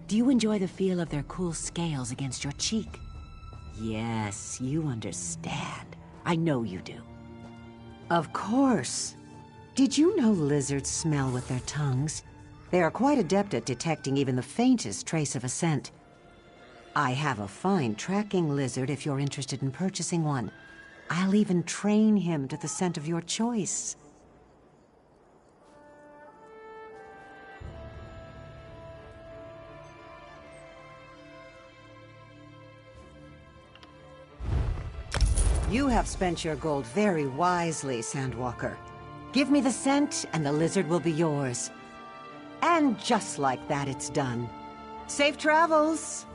T: Do you enjoy the feel of their cool scales against your cheek? Yes, you understand. I know you do. Of course. Did you know lizards smell with their tongues? They are quite adept at detecting even the faintest trace of a scent. I have a fine tracking lizard if you're interested in purchasing one. I'll even train him to the scent of your choice. You have spent your gold very wisely, Sandwalker. Give me the scent, and the lizard will be yours. And just like that, it's done. Safe travels!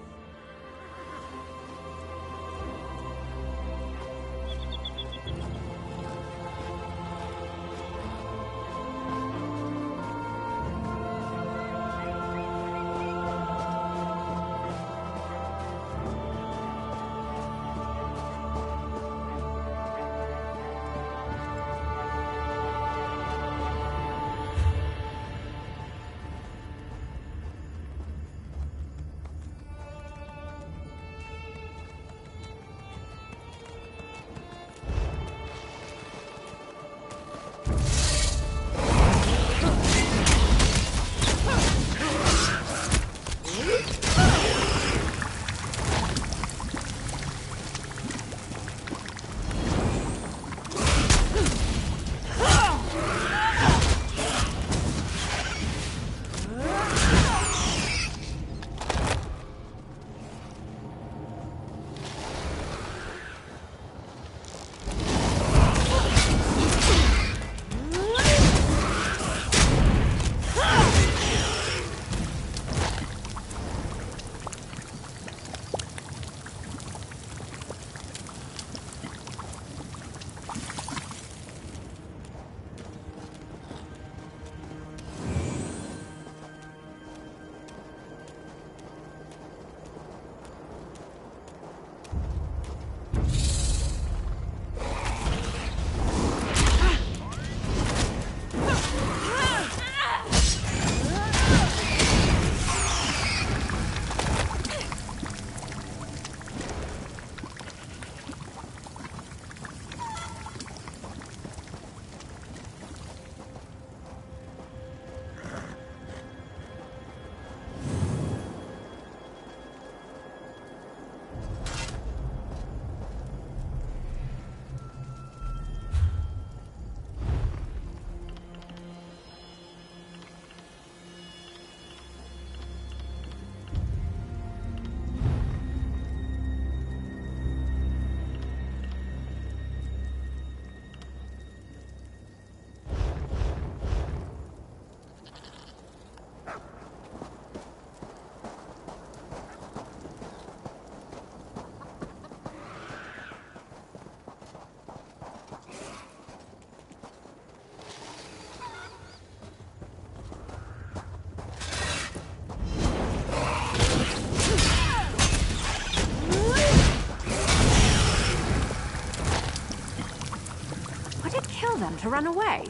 D: Them to run away?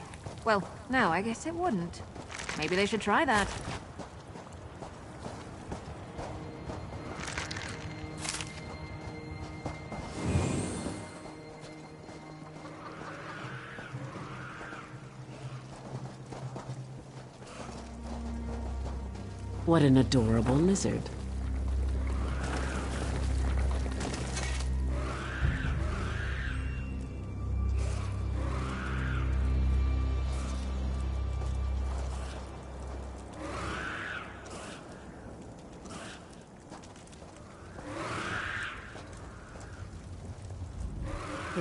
D: Well, no, I guess it wouldn't. Maybe they should try that.
G: What an adorable lizard.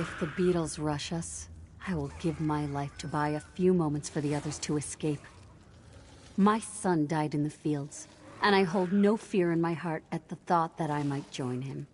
U: If the beetles rush us, I will give my life to buy a few moments for the others to escape. My son died in the fields, and I hold no fear in my heart at the thought that I might join him.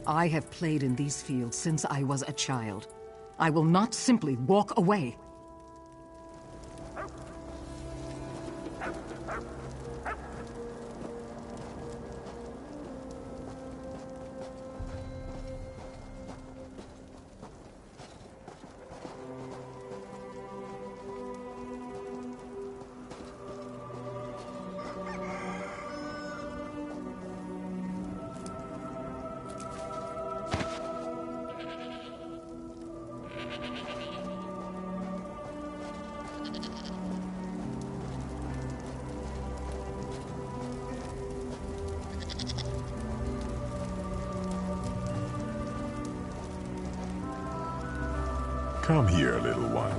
D: I have played in these fields since I was a child. I will not simply walk away.
O: Come here, little one.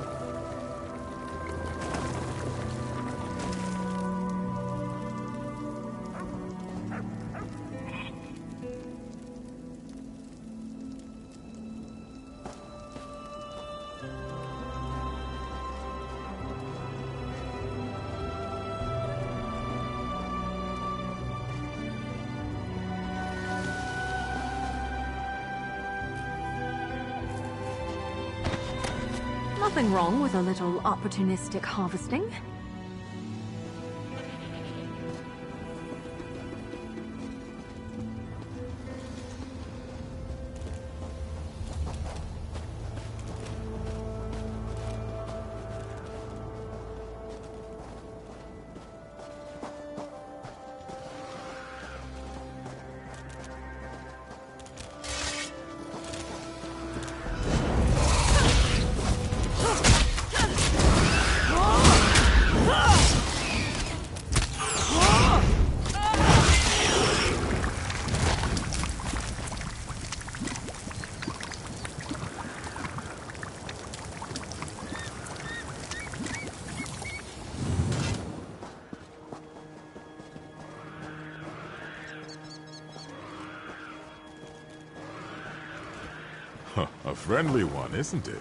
V: Nothing wrong with a little opportunistic harvesting.
O: A friendly one, isn't it?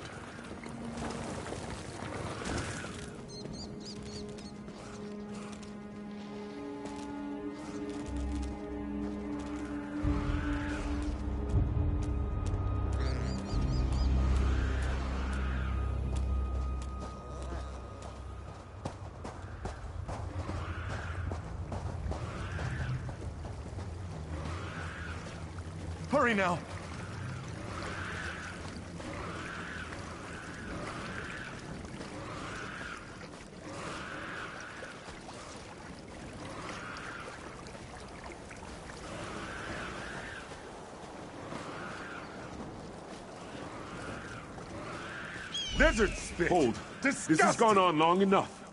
I: Hurry now!
M: Lizard spit! Hold. Disgusting. This has gone on long enough.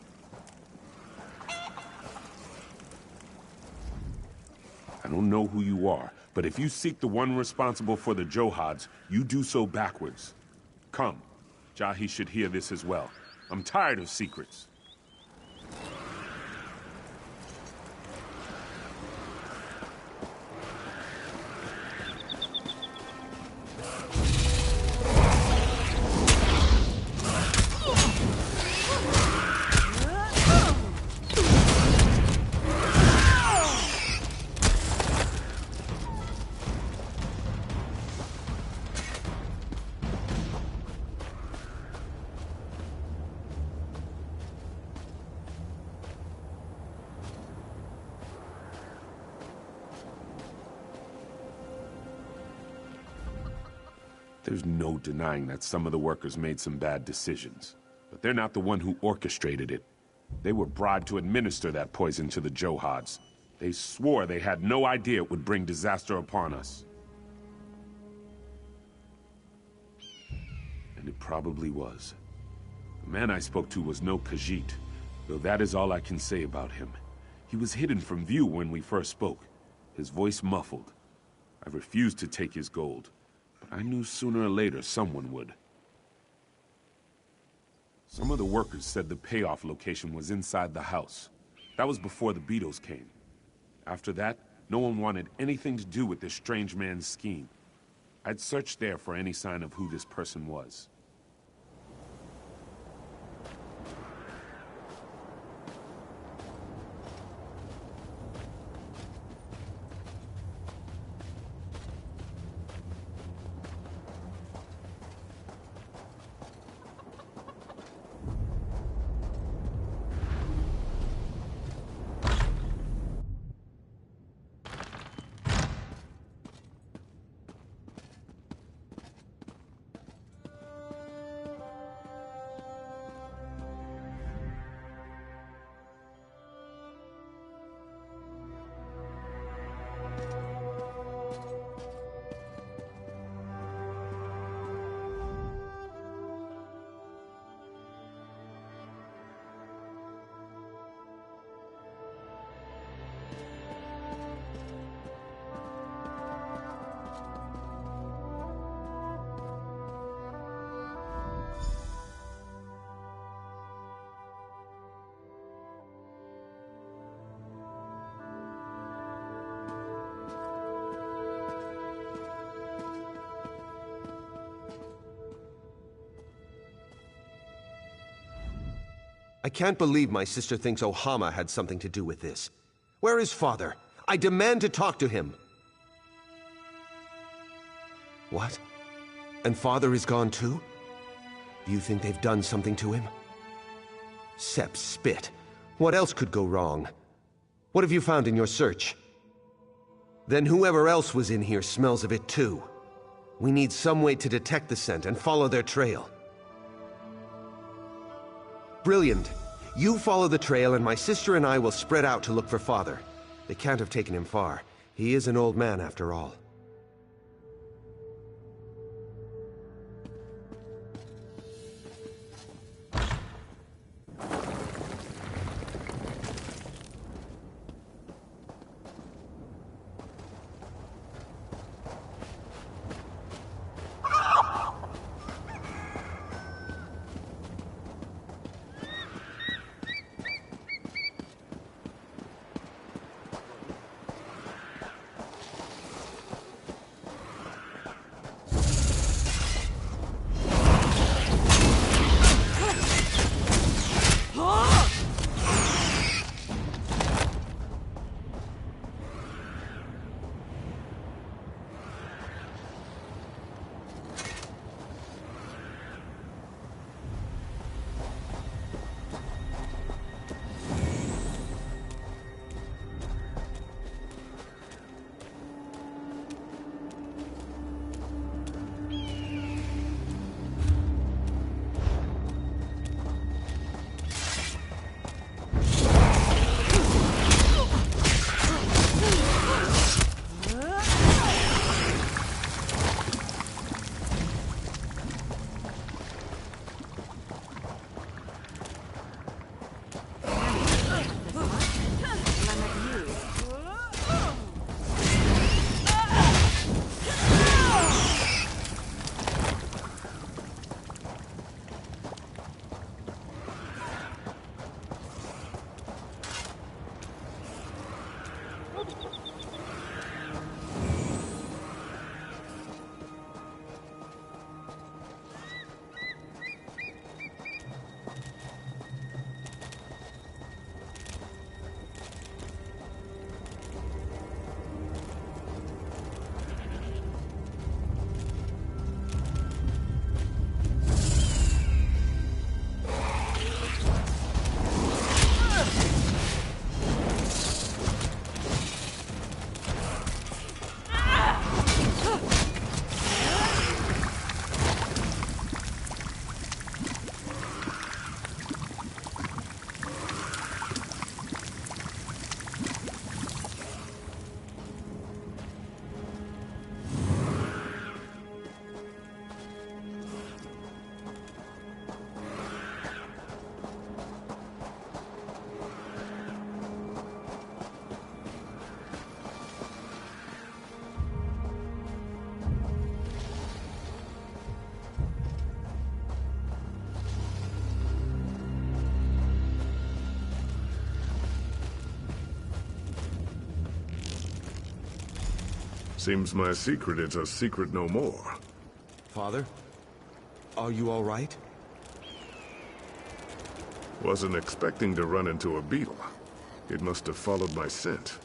M: I don't know who you are, but if you seek the one responsible for the Johads, you do so backwards. Come. Jahi should hear this as well. I'm tired of secrets. There's no denying that some of the workers made some bad decisions. But they're not the one who orchestrated it. They were bribed to administer that poison to the Johhads. They swore they had no idea it would bring disaster upon us. And it probably was. The man I spoke to was no Khajiit, though that is all I can say about him. He was hidden from view when we first spoke, his voice muffled. I refused to take his gold, but I knew sooner or later someone would. Some of the workers said the payoff location was inside the house. That was before the Beatles came. After that, no one wanted anything to do with this strange man's scheme. I'd searched there for any sign of who this person was.
R: I can't believe my sister thinks Okuma had something to do with this. Where is Father? I demand to talk to him! What? And Father is gone too? Do you think they've done something to him? Sepp spit. What else could go wrong? What have you found in your search? Then whoever else was in here smells of it too. We need some way to detect the scent and follow their trail. Brilliant. You follow the trail and my sister and I will spread out to look for Father. They can't have taken him far. He is an old man after all.
C: Seems my secret is a secret no more.
R: Father? Are you all right?
C: Wasn't expecting to run into a beetle. It must have followed my scent.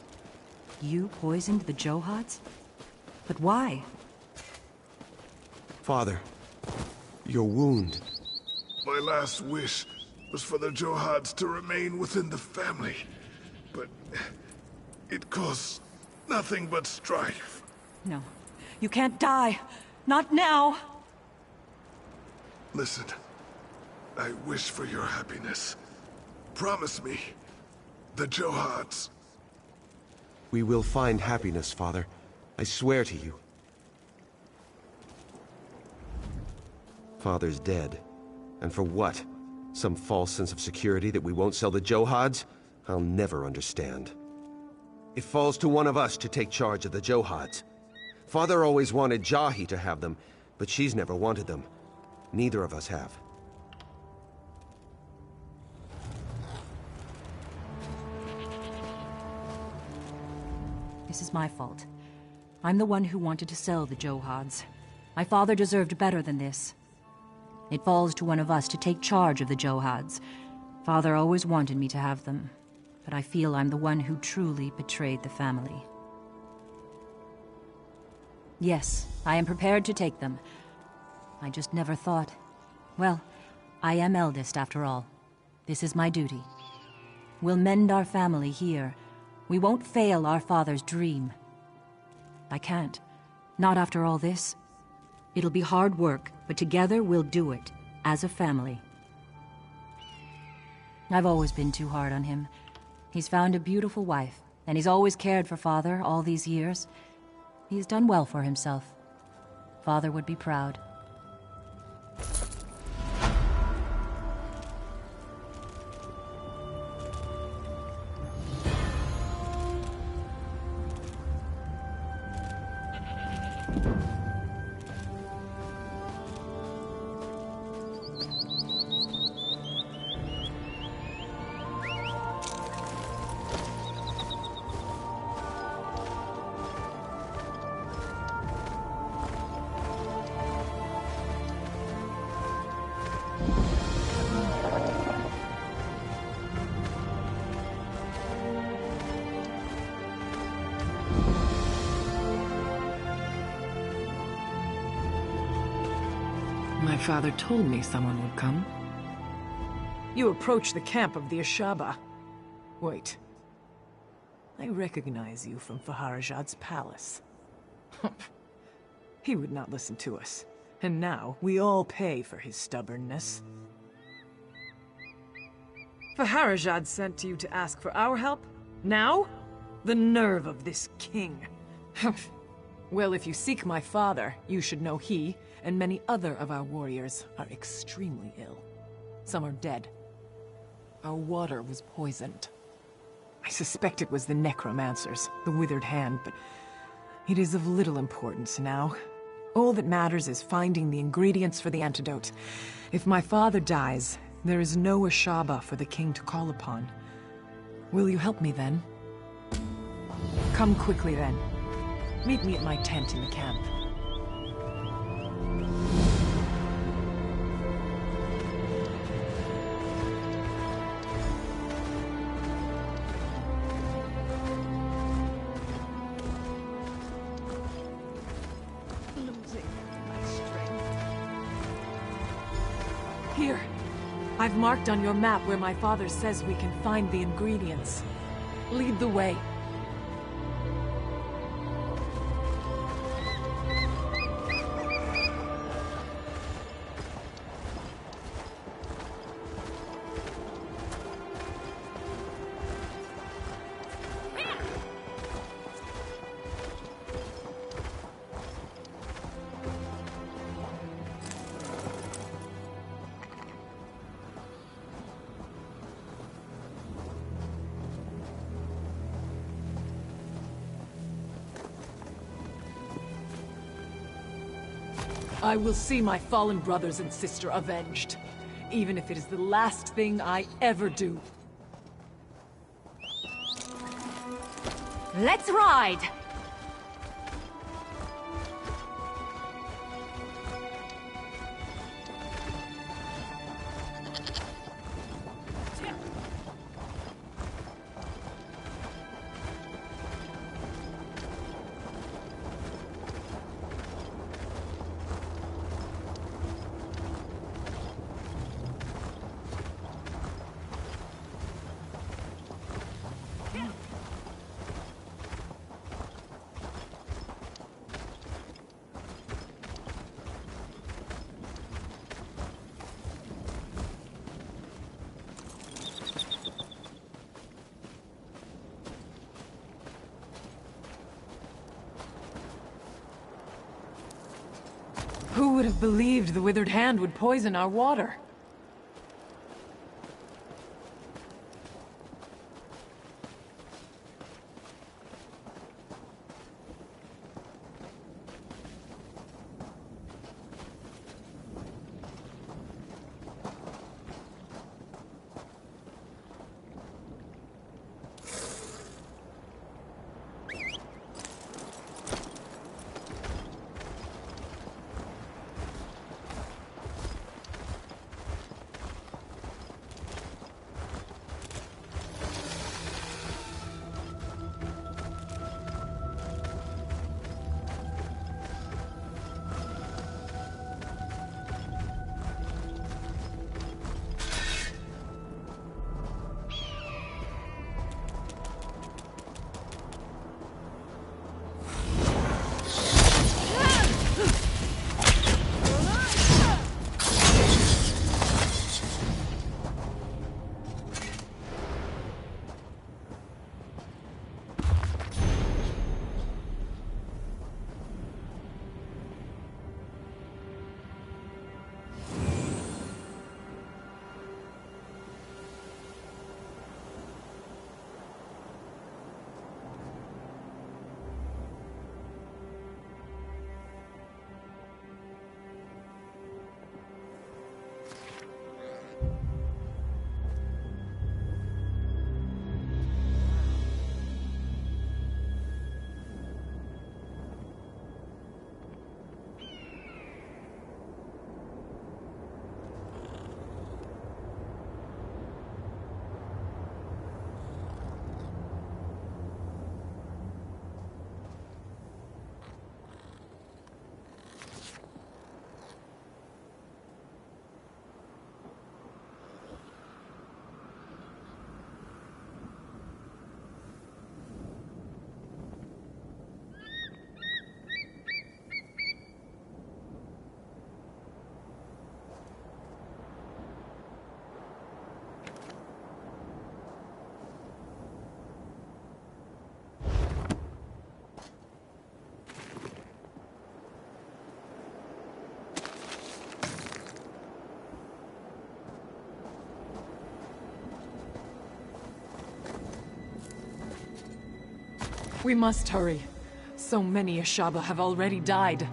Q: You poisoned the Johad's? But why?
R: Father, your wound.
C: My last wish was for the Johad's to remain within the family. But it caused nothing but strife.
Q: No. You can't die. Not now.
C: Listen, I wish for your happiness. Promise me, the Johad's.
R: We will find happiness, Father. I swear to you. Father's dead. And for what? Some false sense of security that we won't sell the Johad's? I'll never understand. It falls to one of us to take charge of the Johad's. Father always wanted Jahi to have them, but she's never wanted them. Neither of us have.
Q: This is my fault. I'm the one who wanted to sell the Johad's. My father deserved better than this. It falls to one of us to take charge of the Johad's. Father always wanted me to have them, but I feel I'm the one who truly betrayed the family. Yes, I am prepared to take them. I just never thought... Well, I am eldest after all. This is my duty. We'll mend our family here. We won't fail our father's dream. I can't. Not after all this. It'll be hard work, but together we'll do it, as a family. I've always been too hard on him. He's found a beautiful wife, and he's always cared for Father all these years. He's done well for himself. Father would be proud.
D: My father told me someone would come. You approach the camp of the Ashaba. Wait. I recognize you from Faharajad's palace. He would not listen to us. And now, we all pay for his stubbornness. Faharajad sent you to ask for our help? Now? The nerve of this king. Well, if you seek my father, you should know he and many other of our warriors are extremely ill. Some are dead. Our water was poisoned. I suspect it was the necromancers, the withered hand, but it is of little importance now. All that matters is finding the ingredients for the antidote. If my father dies, there is no Ashaba for the king to call upon. Will you help me then? Come quickly then. Meet me at my tent in the camp. Here. I've marked on your map where my father says we can find the ingredients. Lead the way. I will see my fallen brothers and sister avenged, even if it is the last thing I ever do.
V: Let's ride!
D: Who would have believed the withered hand would poison our water? We must hurry. So many Ashaba have already died.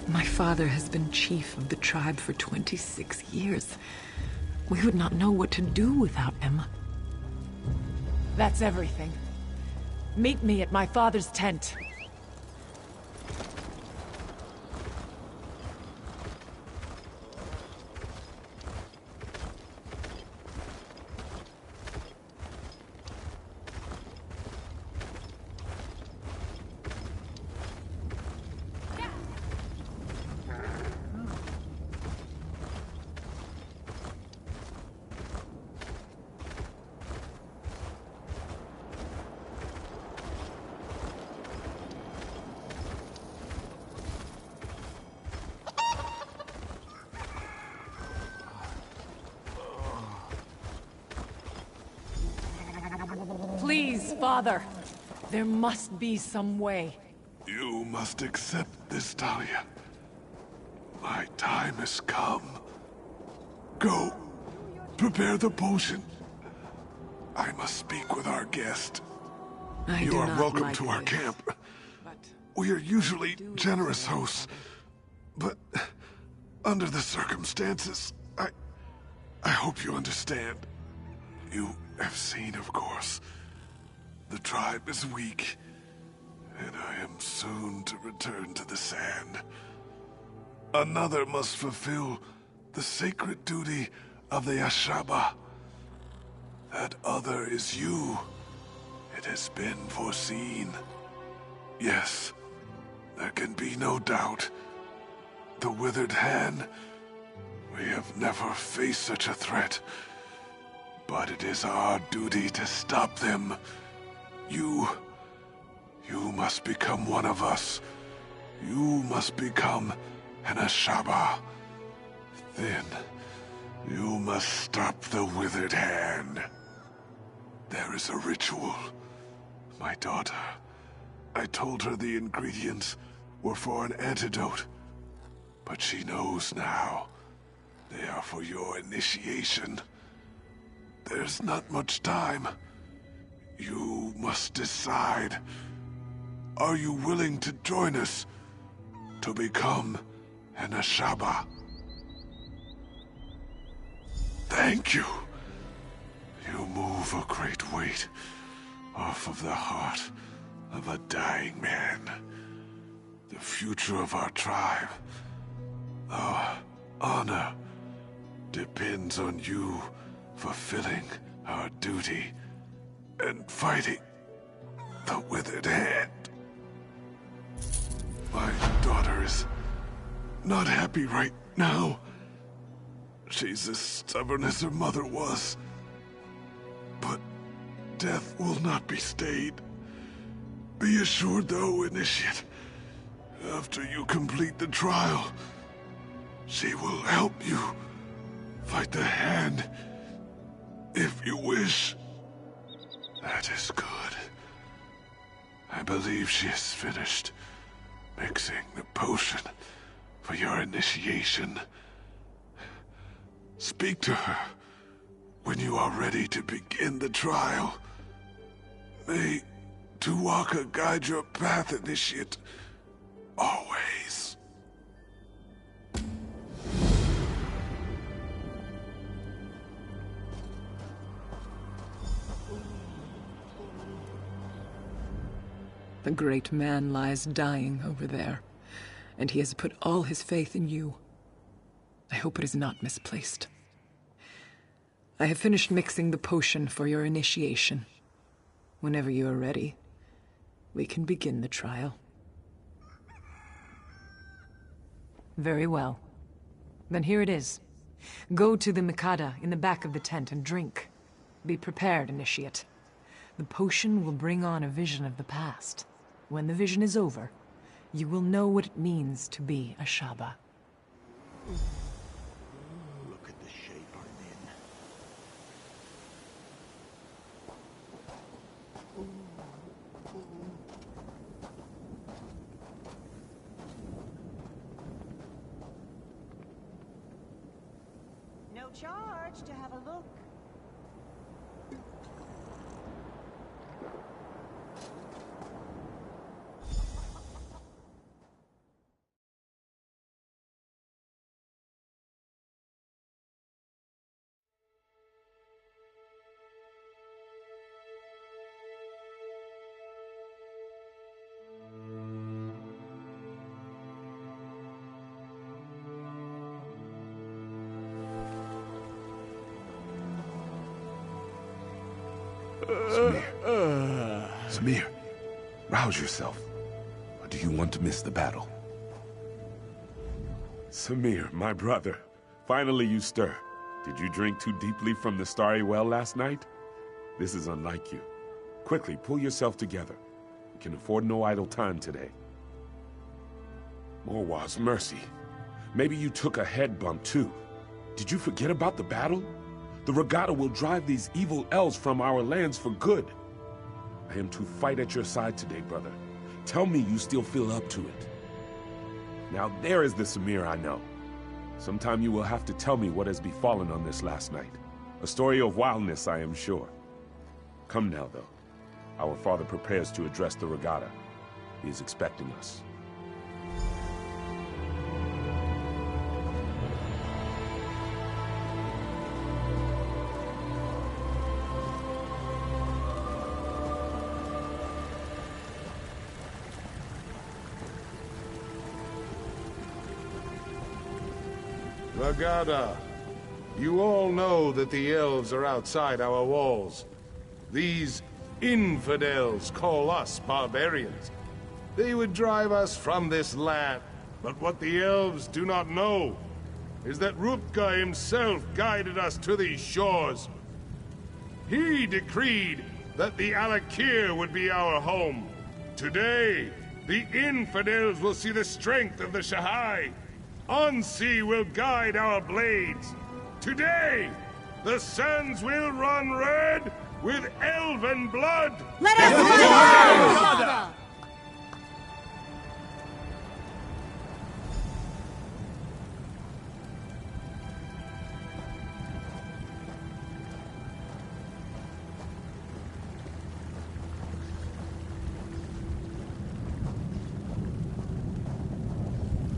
D: My father has been chief of the tribe for 26 years. We would not know what to do without him. That's everything. Meet me at my father's tent. father. There must be some way.
C: You must accept this, Talia. My time has come. Go. Prepare the potion. I must speak with our guest. You are welcome to our camp. We are usually generous hosts, but under the circumstances, I hope you understand. You have seen, of course, the tribe is weak, and I am soon to return to the sand. Another must fulfill the sacred duty of the Ashaba. That other is you. It has been foreseen. Yes, there can be no doubt. The Withered Hand, we have never faced such a threat. But it is our duty to stop them. You must become one of us. You must become an Ashaba. Then, you must stop the Withered Hand. There is a ritual. My daughter, I told her the ingredients were for an antidote. But she knows now. They are for your initiation. There's not much time. You must decide. Are you willing to join us to become an Ashaba? Thank you. You move a great weight off of the heart of a dying man. The future of our tribe, our honor, depends on you fulfilling our duty and fighting the Withered Hand. My daughter is not happy right now. She's as stubborn as her mother was. But death will not be stayed. Be assured, though, Initiate, after you complete the trial, she will help you fight the Hand, if you wish. That is good. I believe she is finished mixing the potion for your initiation. Speak to her when you are ready to begin the trial. May Tuwaka guide your path, Initiate. Always.
D: The great man lies dying over there, and he has put all his faith in you. I hope it is not misplaced. I have finished mixing the potion for your initiation. Whenever you are ready, we can begin the trial. Very well. Then here it is. Go to the Mikada in the back of the tent and drink. Be prepared, Initiate. The potion will bring on a vision of the past. When the vision is over, you will know what it means to be a Shaba.
P: Look at the shape I'm
T: in. No charge to have a look.
C: Samir, rouse yourself. Or do you want to miss the battle?
M: Samir, my brother. Finally you stir. Did you drink too deeply from the starry well last night? This is unlike you. Quickly, pull yourself together. We can afford no idle time today. Morwa's mercy. Maybe you took a head bump too. Did you forget about the battle? The regatta will drive these evil elves from our lands for good. I am to fight at your side today, brother. Tell me you still feel up to it. Now there is the Samir I know. Sometime you will have to tell me what has befallen on this last night. A story of wildness, I am sure. Come now, though. Our father prepares to address the regatta. He is expecting us.
E: Regatta, you all know that the elves are outside our walls. These infidels call us barbarians. They would drive us from this land. But what the elves do not know is that Rupka himself guided us to these shores. He decreed that the Alik'r would be our home. Today, the infidels will see the strength of the Shahai. Ansi will guide our blades. Today, the sands will run red with elven blood.
B: Let us go!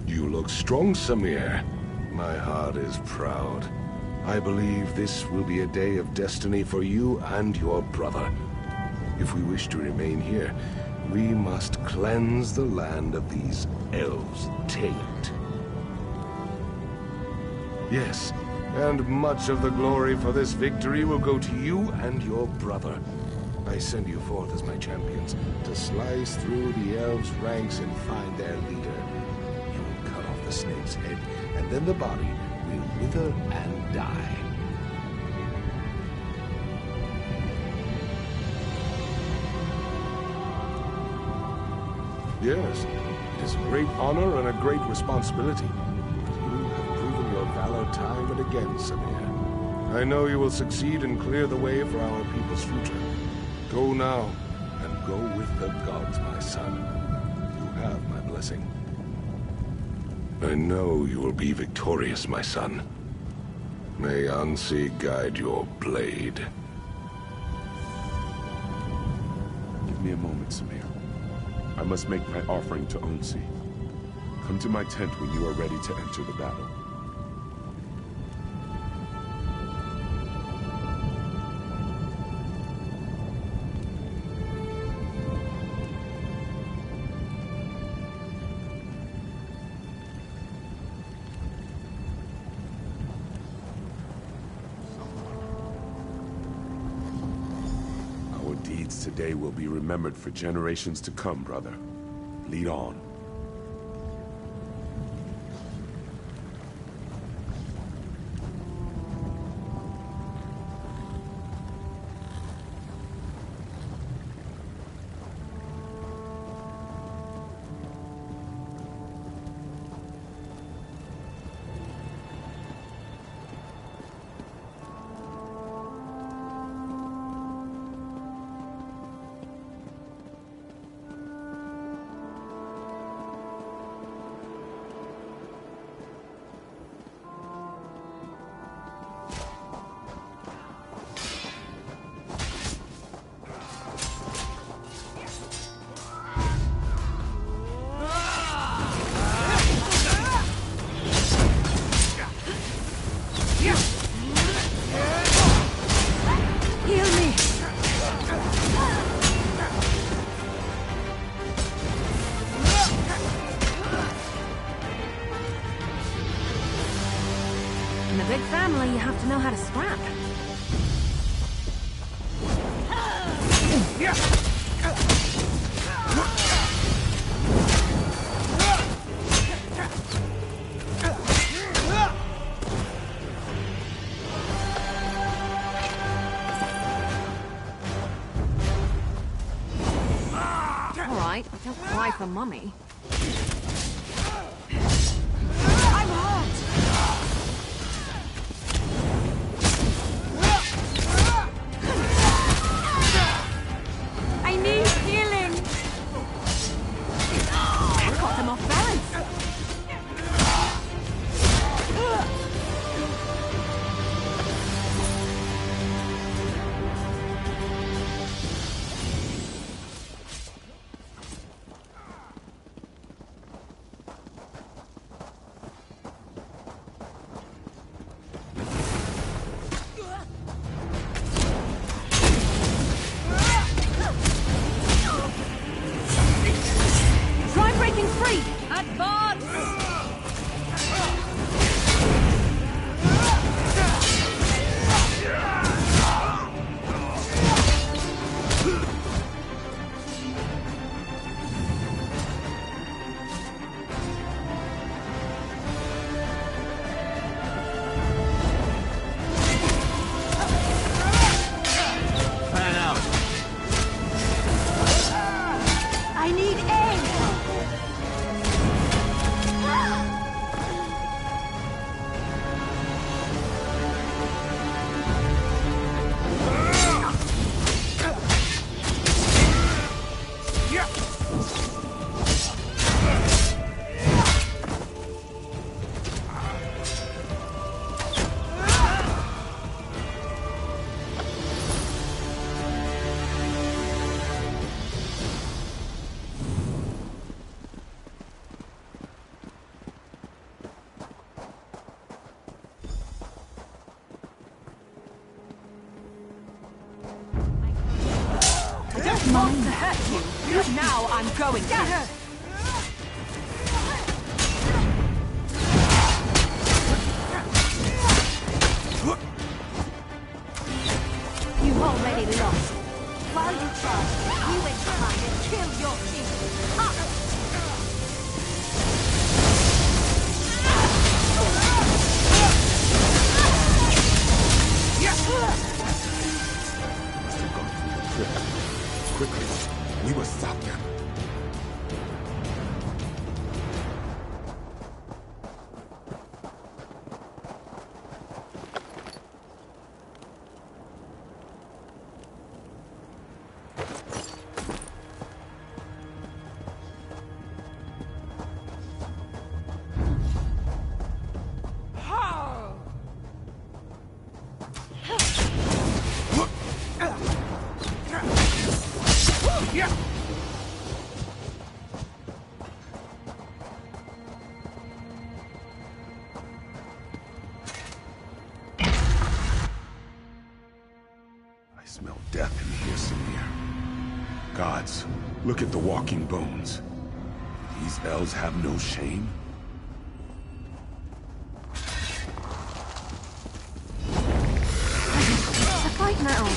E: You look strong, Samir. My heart is proud. I believe this will be a day of destiny for you and your brother. If we wish to remain here, we must cleanse the land of these elves' taint. Yes, and much of the glory for this victory will go to you and your brother. I send you forth as my champions to slice through the elves' ranks and find their leader. You will cut off the snake's head, and then the body will wither and die. Yes, it is a great honor and a great responsibility. You have proven your valor time and again, Samir. I know you will succeed and clear the way for our people's future. Go now, and go with the gods, my son. You have my blessing. I know you will be victorious, my son. May Ansi guide your blade.
M: Give me a moment, Samir. I must make my offering to Ansi. Come to my tent when you are ready to enter the battle. Today will be remembered for generations to come, brother. Lead on.
V: In a big family, you have to know how to scrap. All right, don't cry for Mummy. I'm hurt! I need
U: mine.
V: To hurt you, but now I'm going to. Get her!
U: You've already lost. While you charge, we went behind and killed your king.
C: Quickly, we must stop them. I smell death in here, Samir. Gods, look at the walking bones. These elves have no shame?
V: It's a fight now.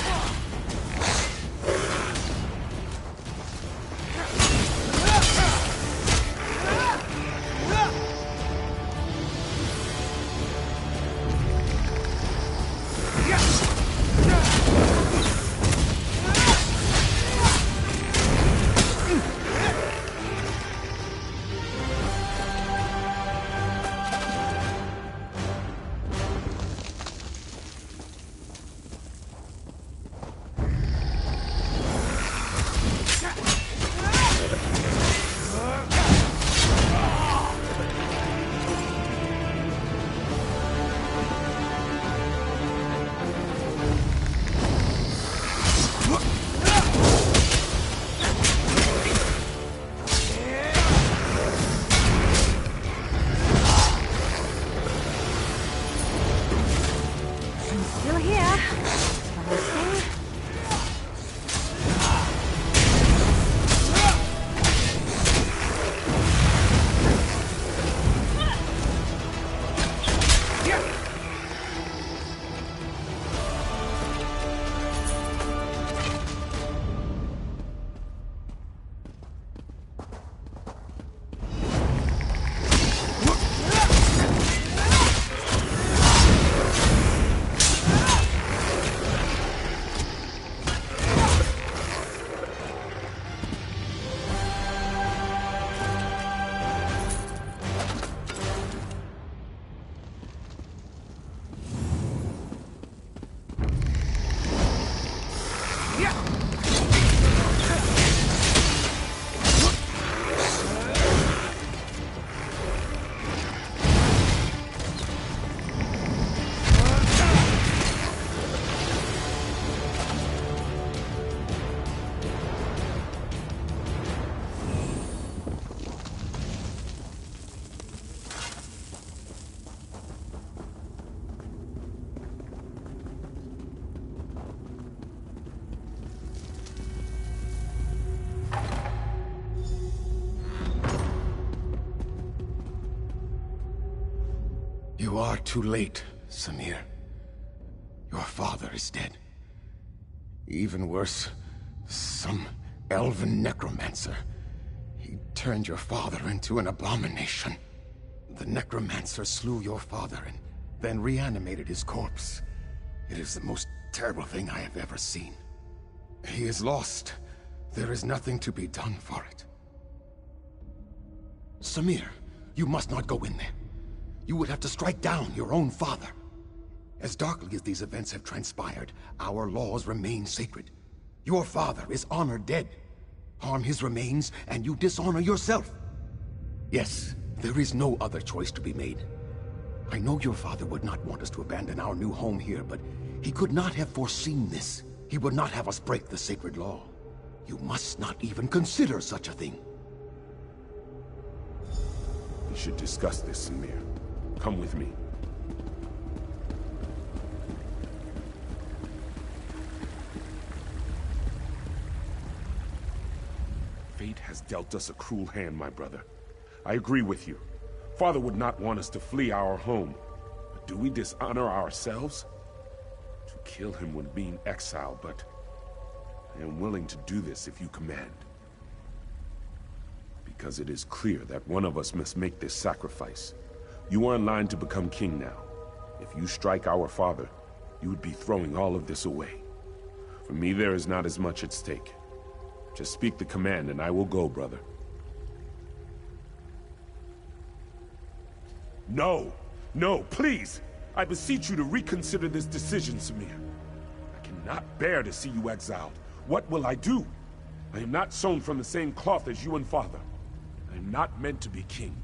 E: You are too late, Samir. Your father is dead. Even worse, some elven necromancer. He turned your father into an abomination. The necromancer slew your father and then reanimated his corpse. It is the most terrible thing I have ever seen. He is lost. There is nothing to be done for it. Samir, you must not go in there. You would have to strike down your own father. As darkly as these events have transpired, our laws remain sacred. Your father is honored dead. Harm his remains, and you dishonor yourself. Yes, there is no other choice to be made. I know your father would not want us to abandon our new home here, but he could not have foreseen this. He would not have us break the sacred law. You must not even consider such a thing.
M: We should discuss this, Samir. Come with me. has dealt us a cruel hand, my brother. I agree with you. Father would not want us to flee our home. But do we dishonor ourselves? To kill him when being exiled, but I am willing to do this if you command. Because it is clear that one of us must make this sacrifice. You are in line to become king now. If you strike our father, you would be throwing all of this away. For me, there is not as much at stake. Just speak the command and I will go, brother. No! No, please! I beseech you to reconsider this decision, Samir. I cannot bear to see you exiled. What will I do? I am not sewn from the same cloth as you and father. I am not meant to be king.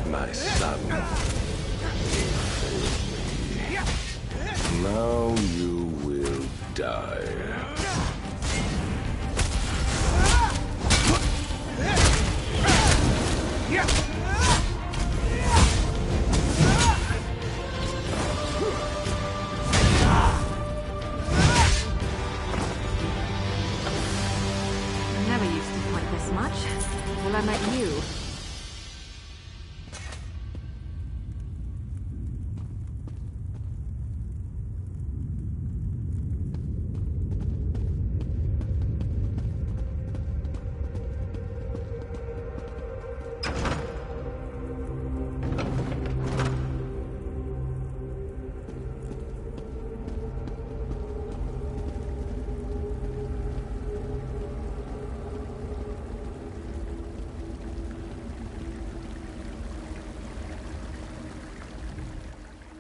E: My son. Now you will die.
V: I never used to fight this much until I met you.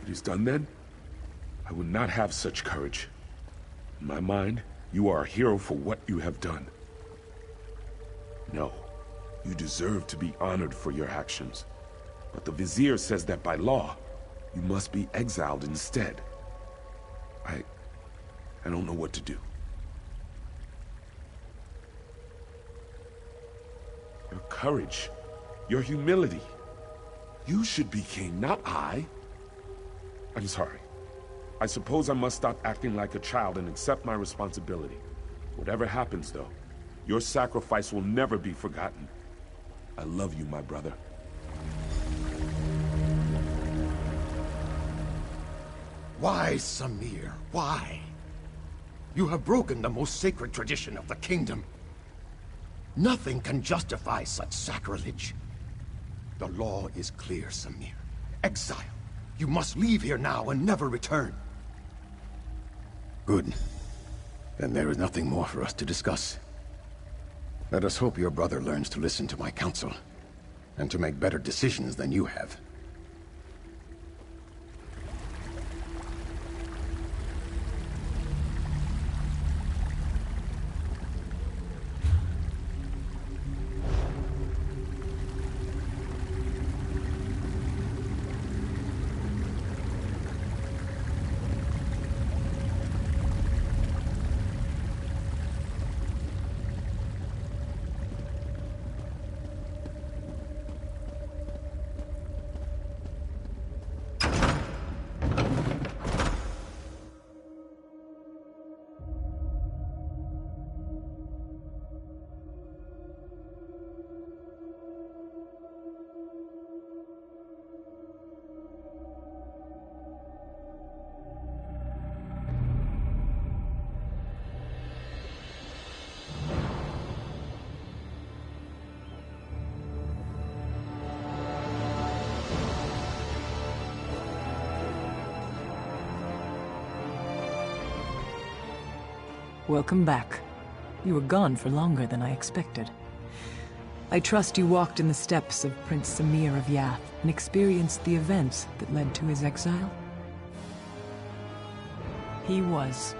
M: It is done then? I would not have such courage. In my mind, you are a hero for what you have done. No, you deserve to be honored for your actions. But the Vizier says that by law, you must be exiled instead. I don't know what to do. Your courage, your humility. You should be king, not I. I'm sorry. I suppose I must stop acting like a child and accept my responsibility. Whatever happens, though, your sacrifice will never be forgotten. I love you, my brother.
P: Why, Samir? Why? You have broken the most sacred tradition of the kingdom. Nothing can justify such sacrilege. The law is clear, Samir. Exile. You must leave here now and never return. Good. Then there is nothing more for us to discuss. Let us hope your brother learns to listen to my counsel, and to make better decisions than you have.
D: Welcome back. You were gone for longer than I expected. I trust you walked in the steps of Prince Samir of Yath and experienced the events that led to his exile? He was.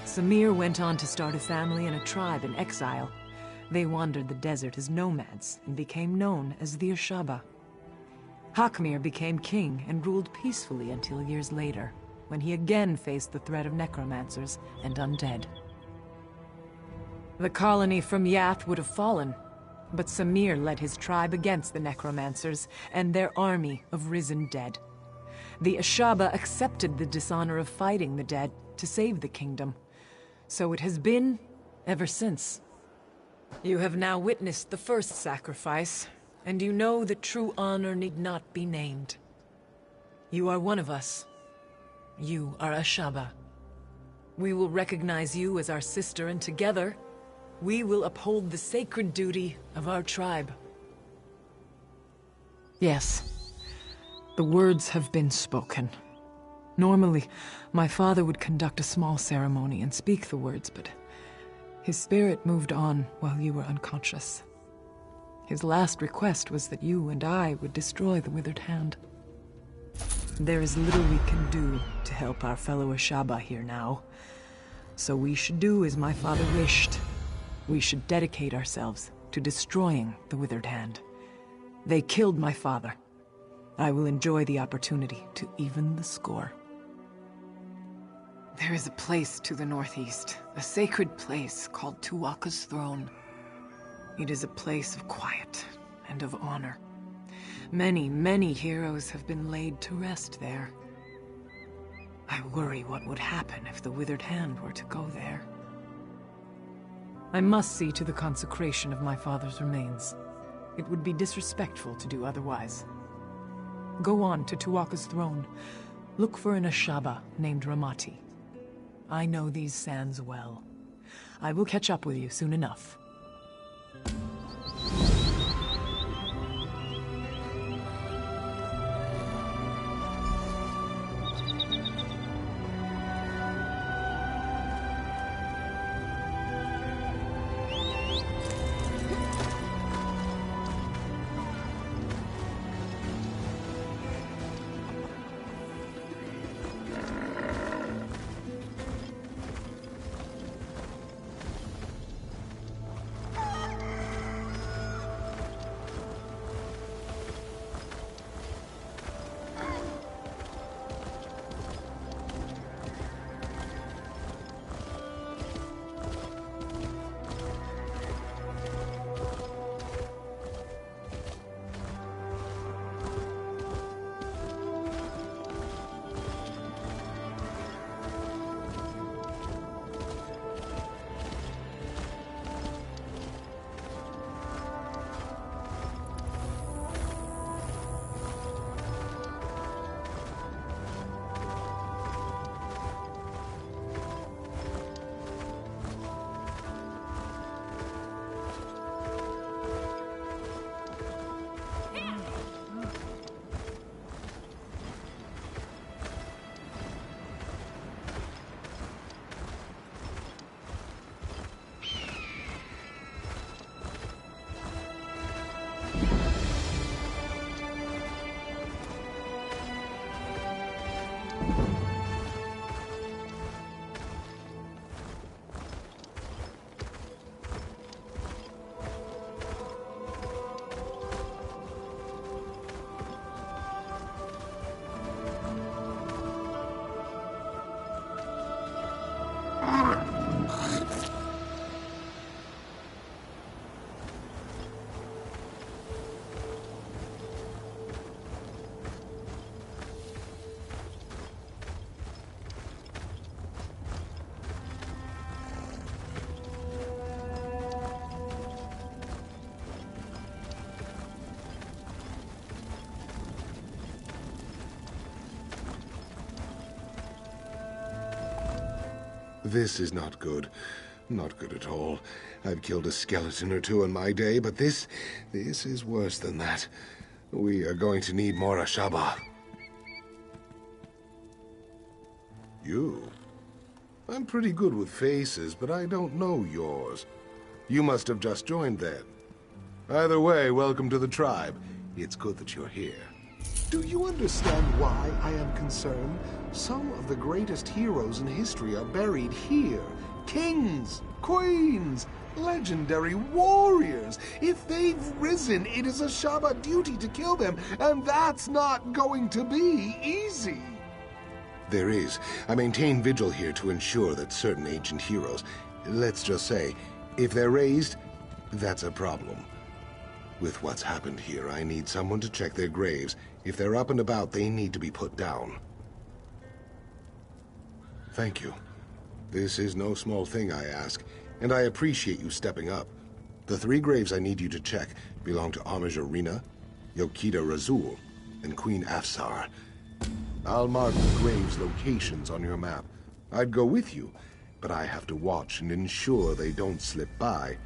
D: Samir went on to start a family and a tribe in exile. They wandered the desert as nomads and became known as the Ashaba. Hakmir became king and ruled peacefully until years later, when he again faced the threat of necromancers and undead. The colony from Yath would have fallen, but Samir led his tribe against the necromancers and their army of risen dead. The Ashaba accepted the dishonor of fighting the dead to save the kingdom. So it has been ever since. You have now witnessed the first sacrifice, and you know that true honor need not be named. You are one of us. You are Ashaba. We will recognize you as our sister, and together, we will uphold the sacred duty of our tribe. Yes, the words have been spoken. Normally, my father would conduct a small ceremony and speak the words, but his spirit moved on while you were unconscious. His last request was that you and I would destroy the Withered Hand. There is little we can do to help our fellow Ashaba here now. So we should do as my father wished. We should dedicate ourselves to destroying the Withered Hand. They killed my father. I will enjoy the opportunity to even the score. There is a place to the northeast, a sacred place called Tuwaka's Throne. It is a place of quiet and of honor. Many, many heroes have been laid to rest there. I worry what would happen if the Withered Hand were to go there. I must see to the consecration of my father's remains. It would be disrespectful to do otherwise. Go on to Tuwaka's Throne. Look for an Ashaba named Ramati. I know these sands well. I will catch up with you soon enough.
E: This is not good. Not good at all. I've killed a skeleton or two in my day, but this is worse than that. We are going to need more Ashaba. You? I'm pretty good with faces, but I don't know yours. You must have just joined then. Either way, welcome to the tribe. It's good that you're here.
A: Do you understand why I am concerned? Some of the greatest heroes in history are buried here. Kings, queens, Legendary warriors! If they've risen, it is a Shaba duty to kill them, and that's not going to be easy.
E: There is. I maintain vigil here to ensure that certain ancient heroes, let's just say, if they're raised, that's a problem. With what's happened here, I need someone to check their graves. If they're up and about, they need to be put down. Thank you. This is no small thing, I ask, and I appreciate you stepping up. The 3 graves I need you to check belong to Homage Arena, Yokita Razul, and Queen Afsar. I'll mark the graves' locations on your map. I'd go with you, but I have to watch and ensure they don't slip by.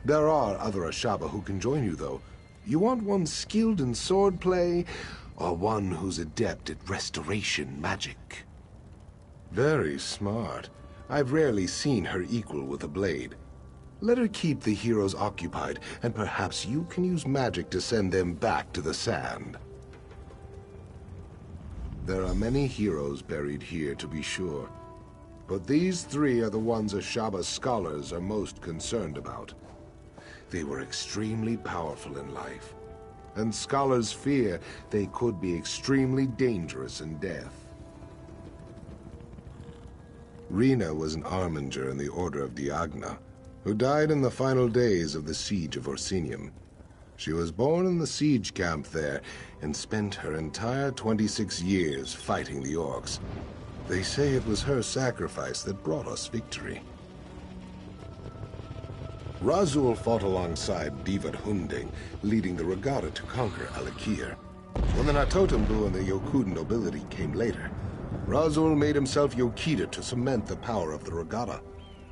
E: There are other Ashaba who can join you, though. You want one skilled in swordplay, or one who's adept at restoration magic? Very smart. I've rarely seen her equal with a blade. Let her keep the heroes occupied, and perhaps you can use magic to send them back to the sand. There are many heroes buried here, to be sure. But these 3 are the ones Ashaba scholars are most concerned about. They were extremely powerful in life, and scholars fear they could be extremely dangerous in death. Rena was an armiger in the Order of Diagna, who died in the final days of the siege of Orsinium. She was born in the siege camp there, and spent her entire 26 years fighting the orcs. They say it was her sacrifice that brought us victory. Razul fought alongside Divad Hunding, leading the regatta to conquer Alik'r. When the Natotembu and the Yokuden nobility came later, Razul made himself Yokita to cement the power of the regatta.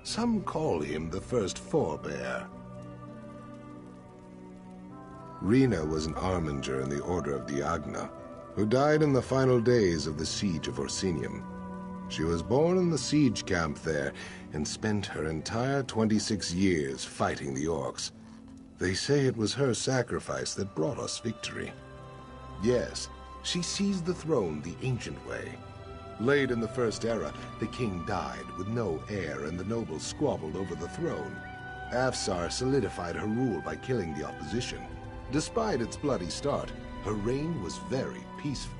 E: Some call him the first forebear. Rena was an armiger in the Order of Diagna, who died in the final days of the siege of Orsinium. She was born in the siege camp there, and spent her entire 26 years fighting the orcs. They say it was her sacrifice that brought us victory. Yes, she seized the throne the ancient way. Late in the First Era, the king died with no heir, and the nobles squabbled over the throne. Afsar solidified her rule by killing the opposition. Despite its bloody start, her reign was very peaceful.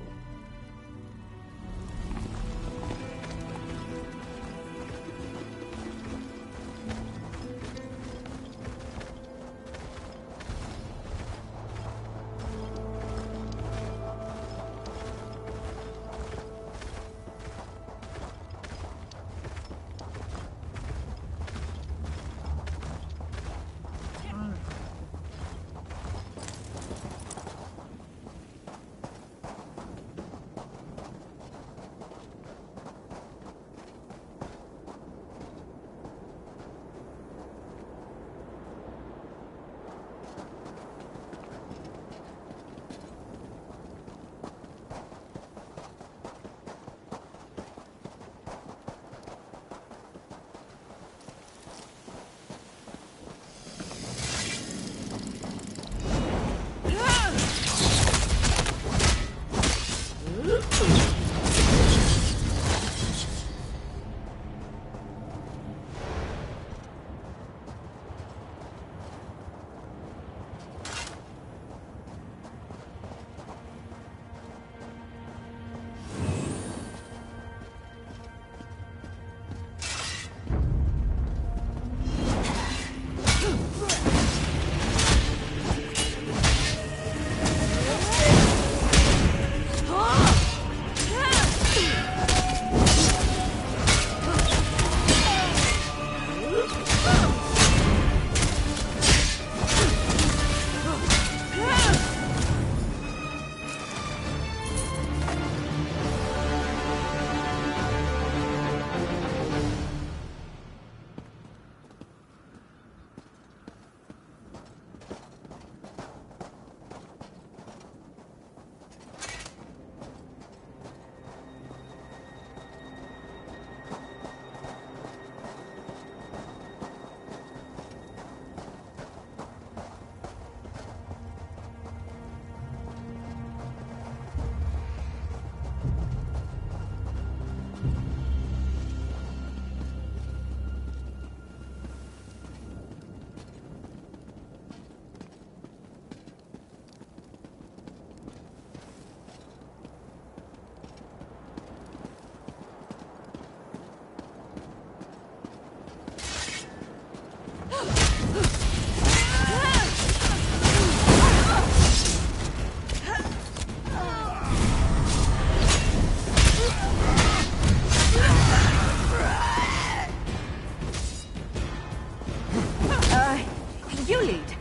V: You lead.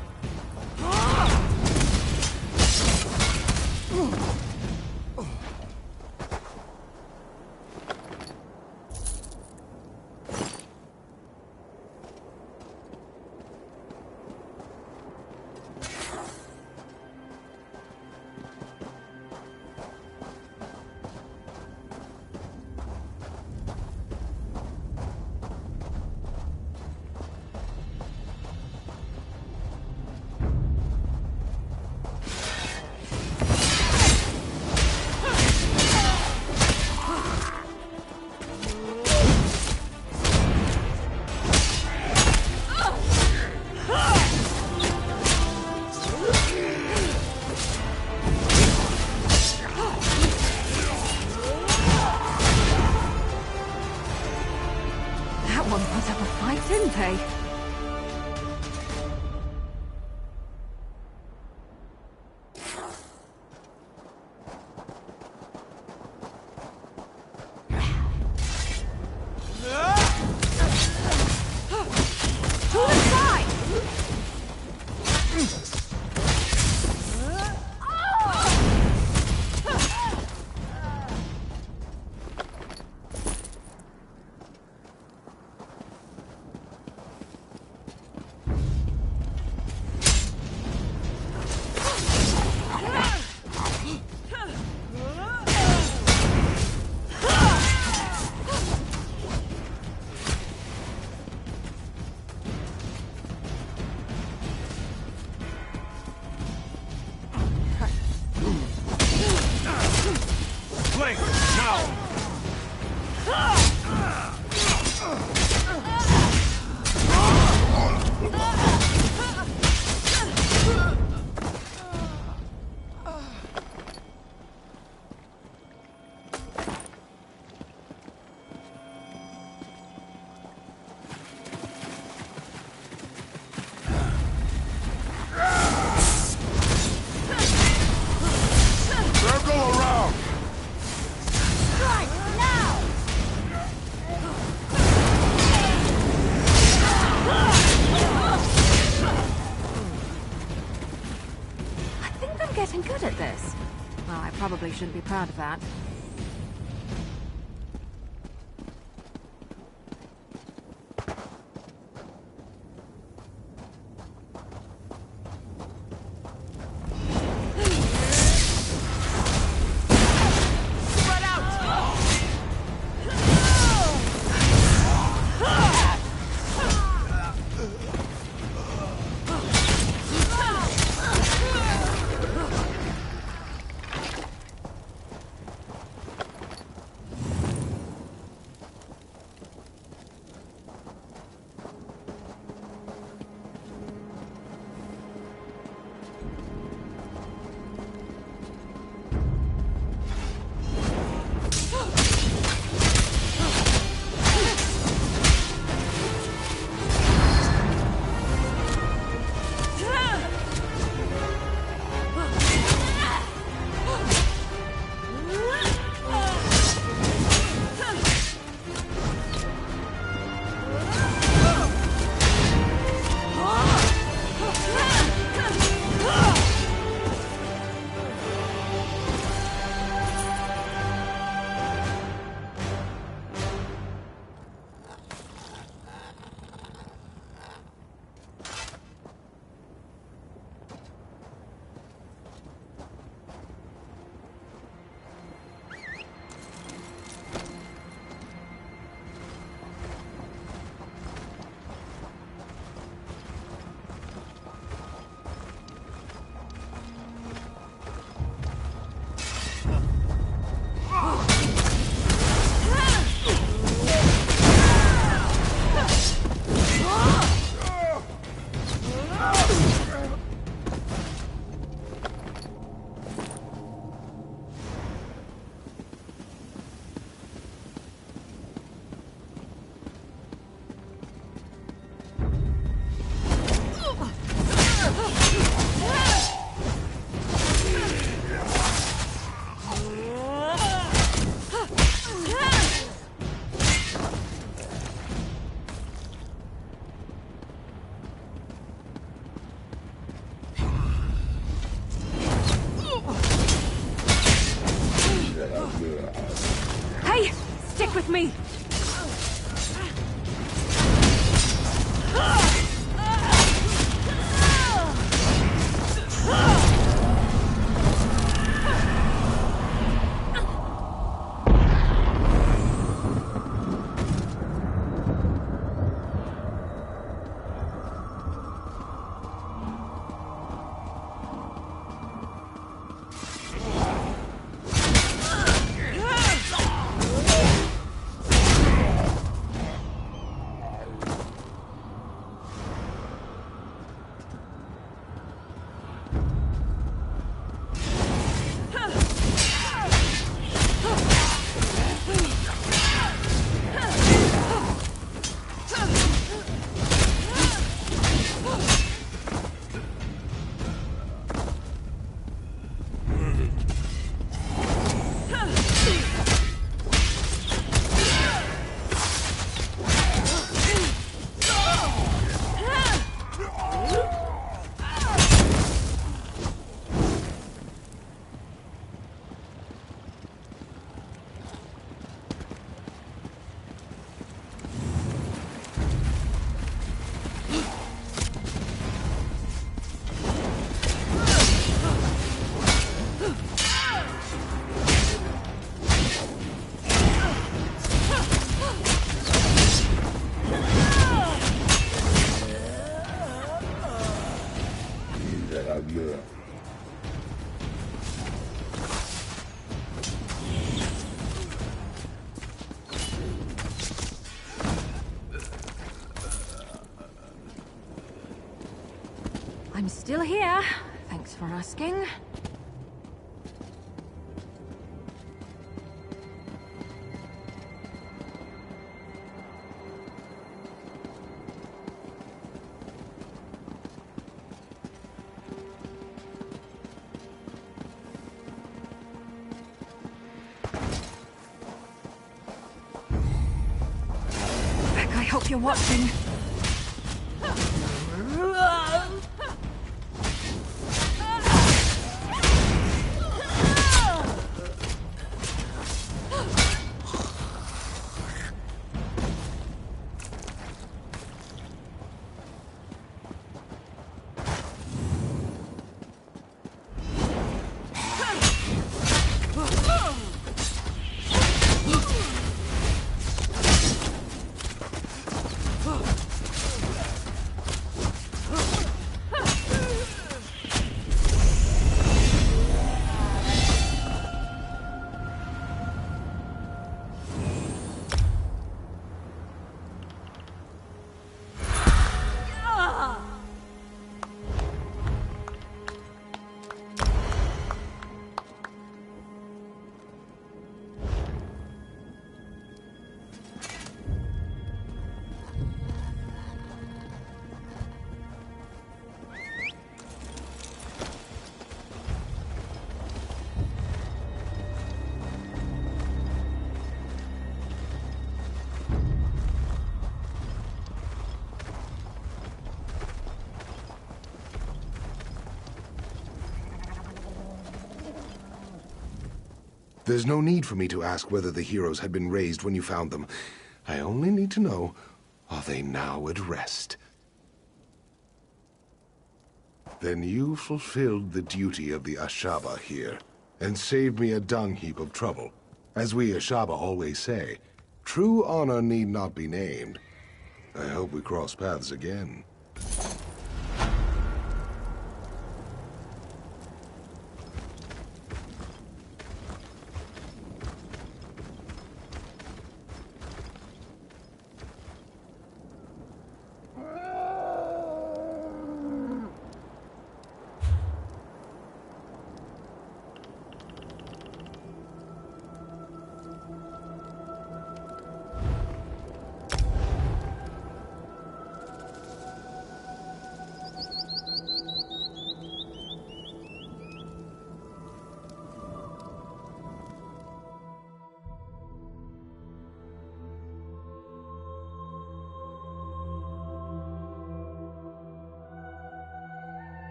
V: Probably shouldn't be proud of that. me! I'm still here. Thanks for asking. Beck, I hope you're watching.
E: There's no need for me to ask whether the heroes had been raised when you found them. I only need to know, are they now at rest? Then you fulfilled the duty of the Ashaba here, and saved me a dung heap of trouble. As we Ashaba always say, true honor need not be named. I hope we cross paths again.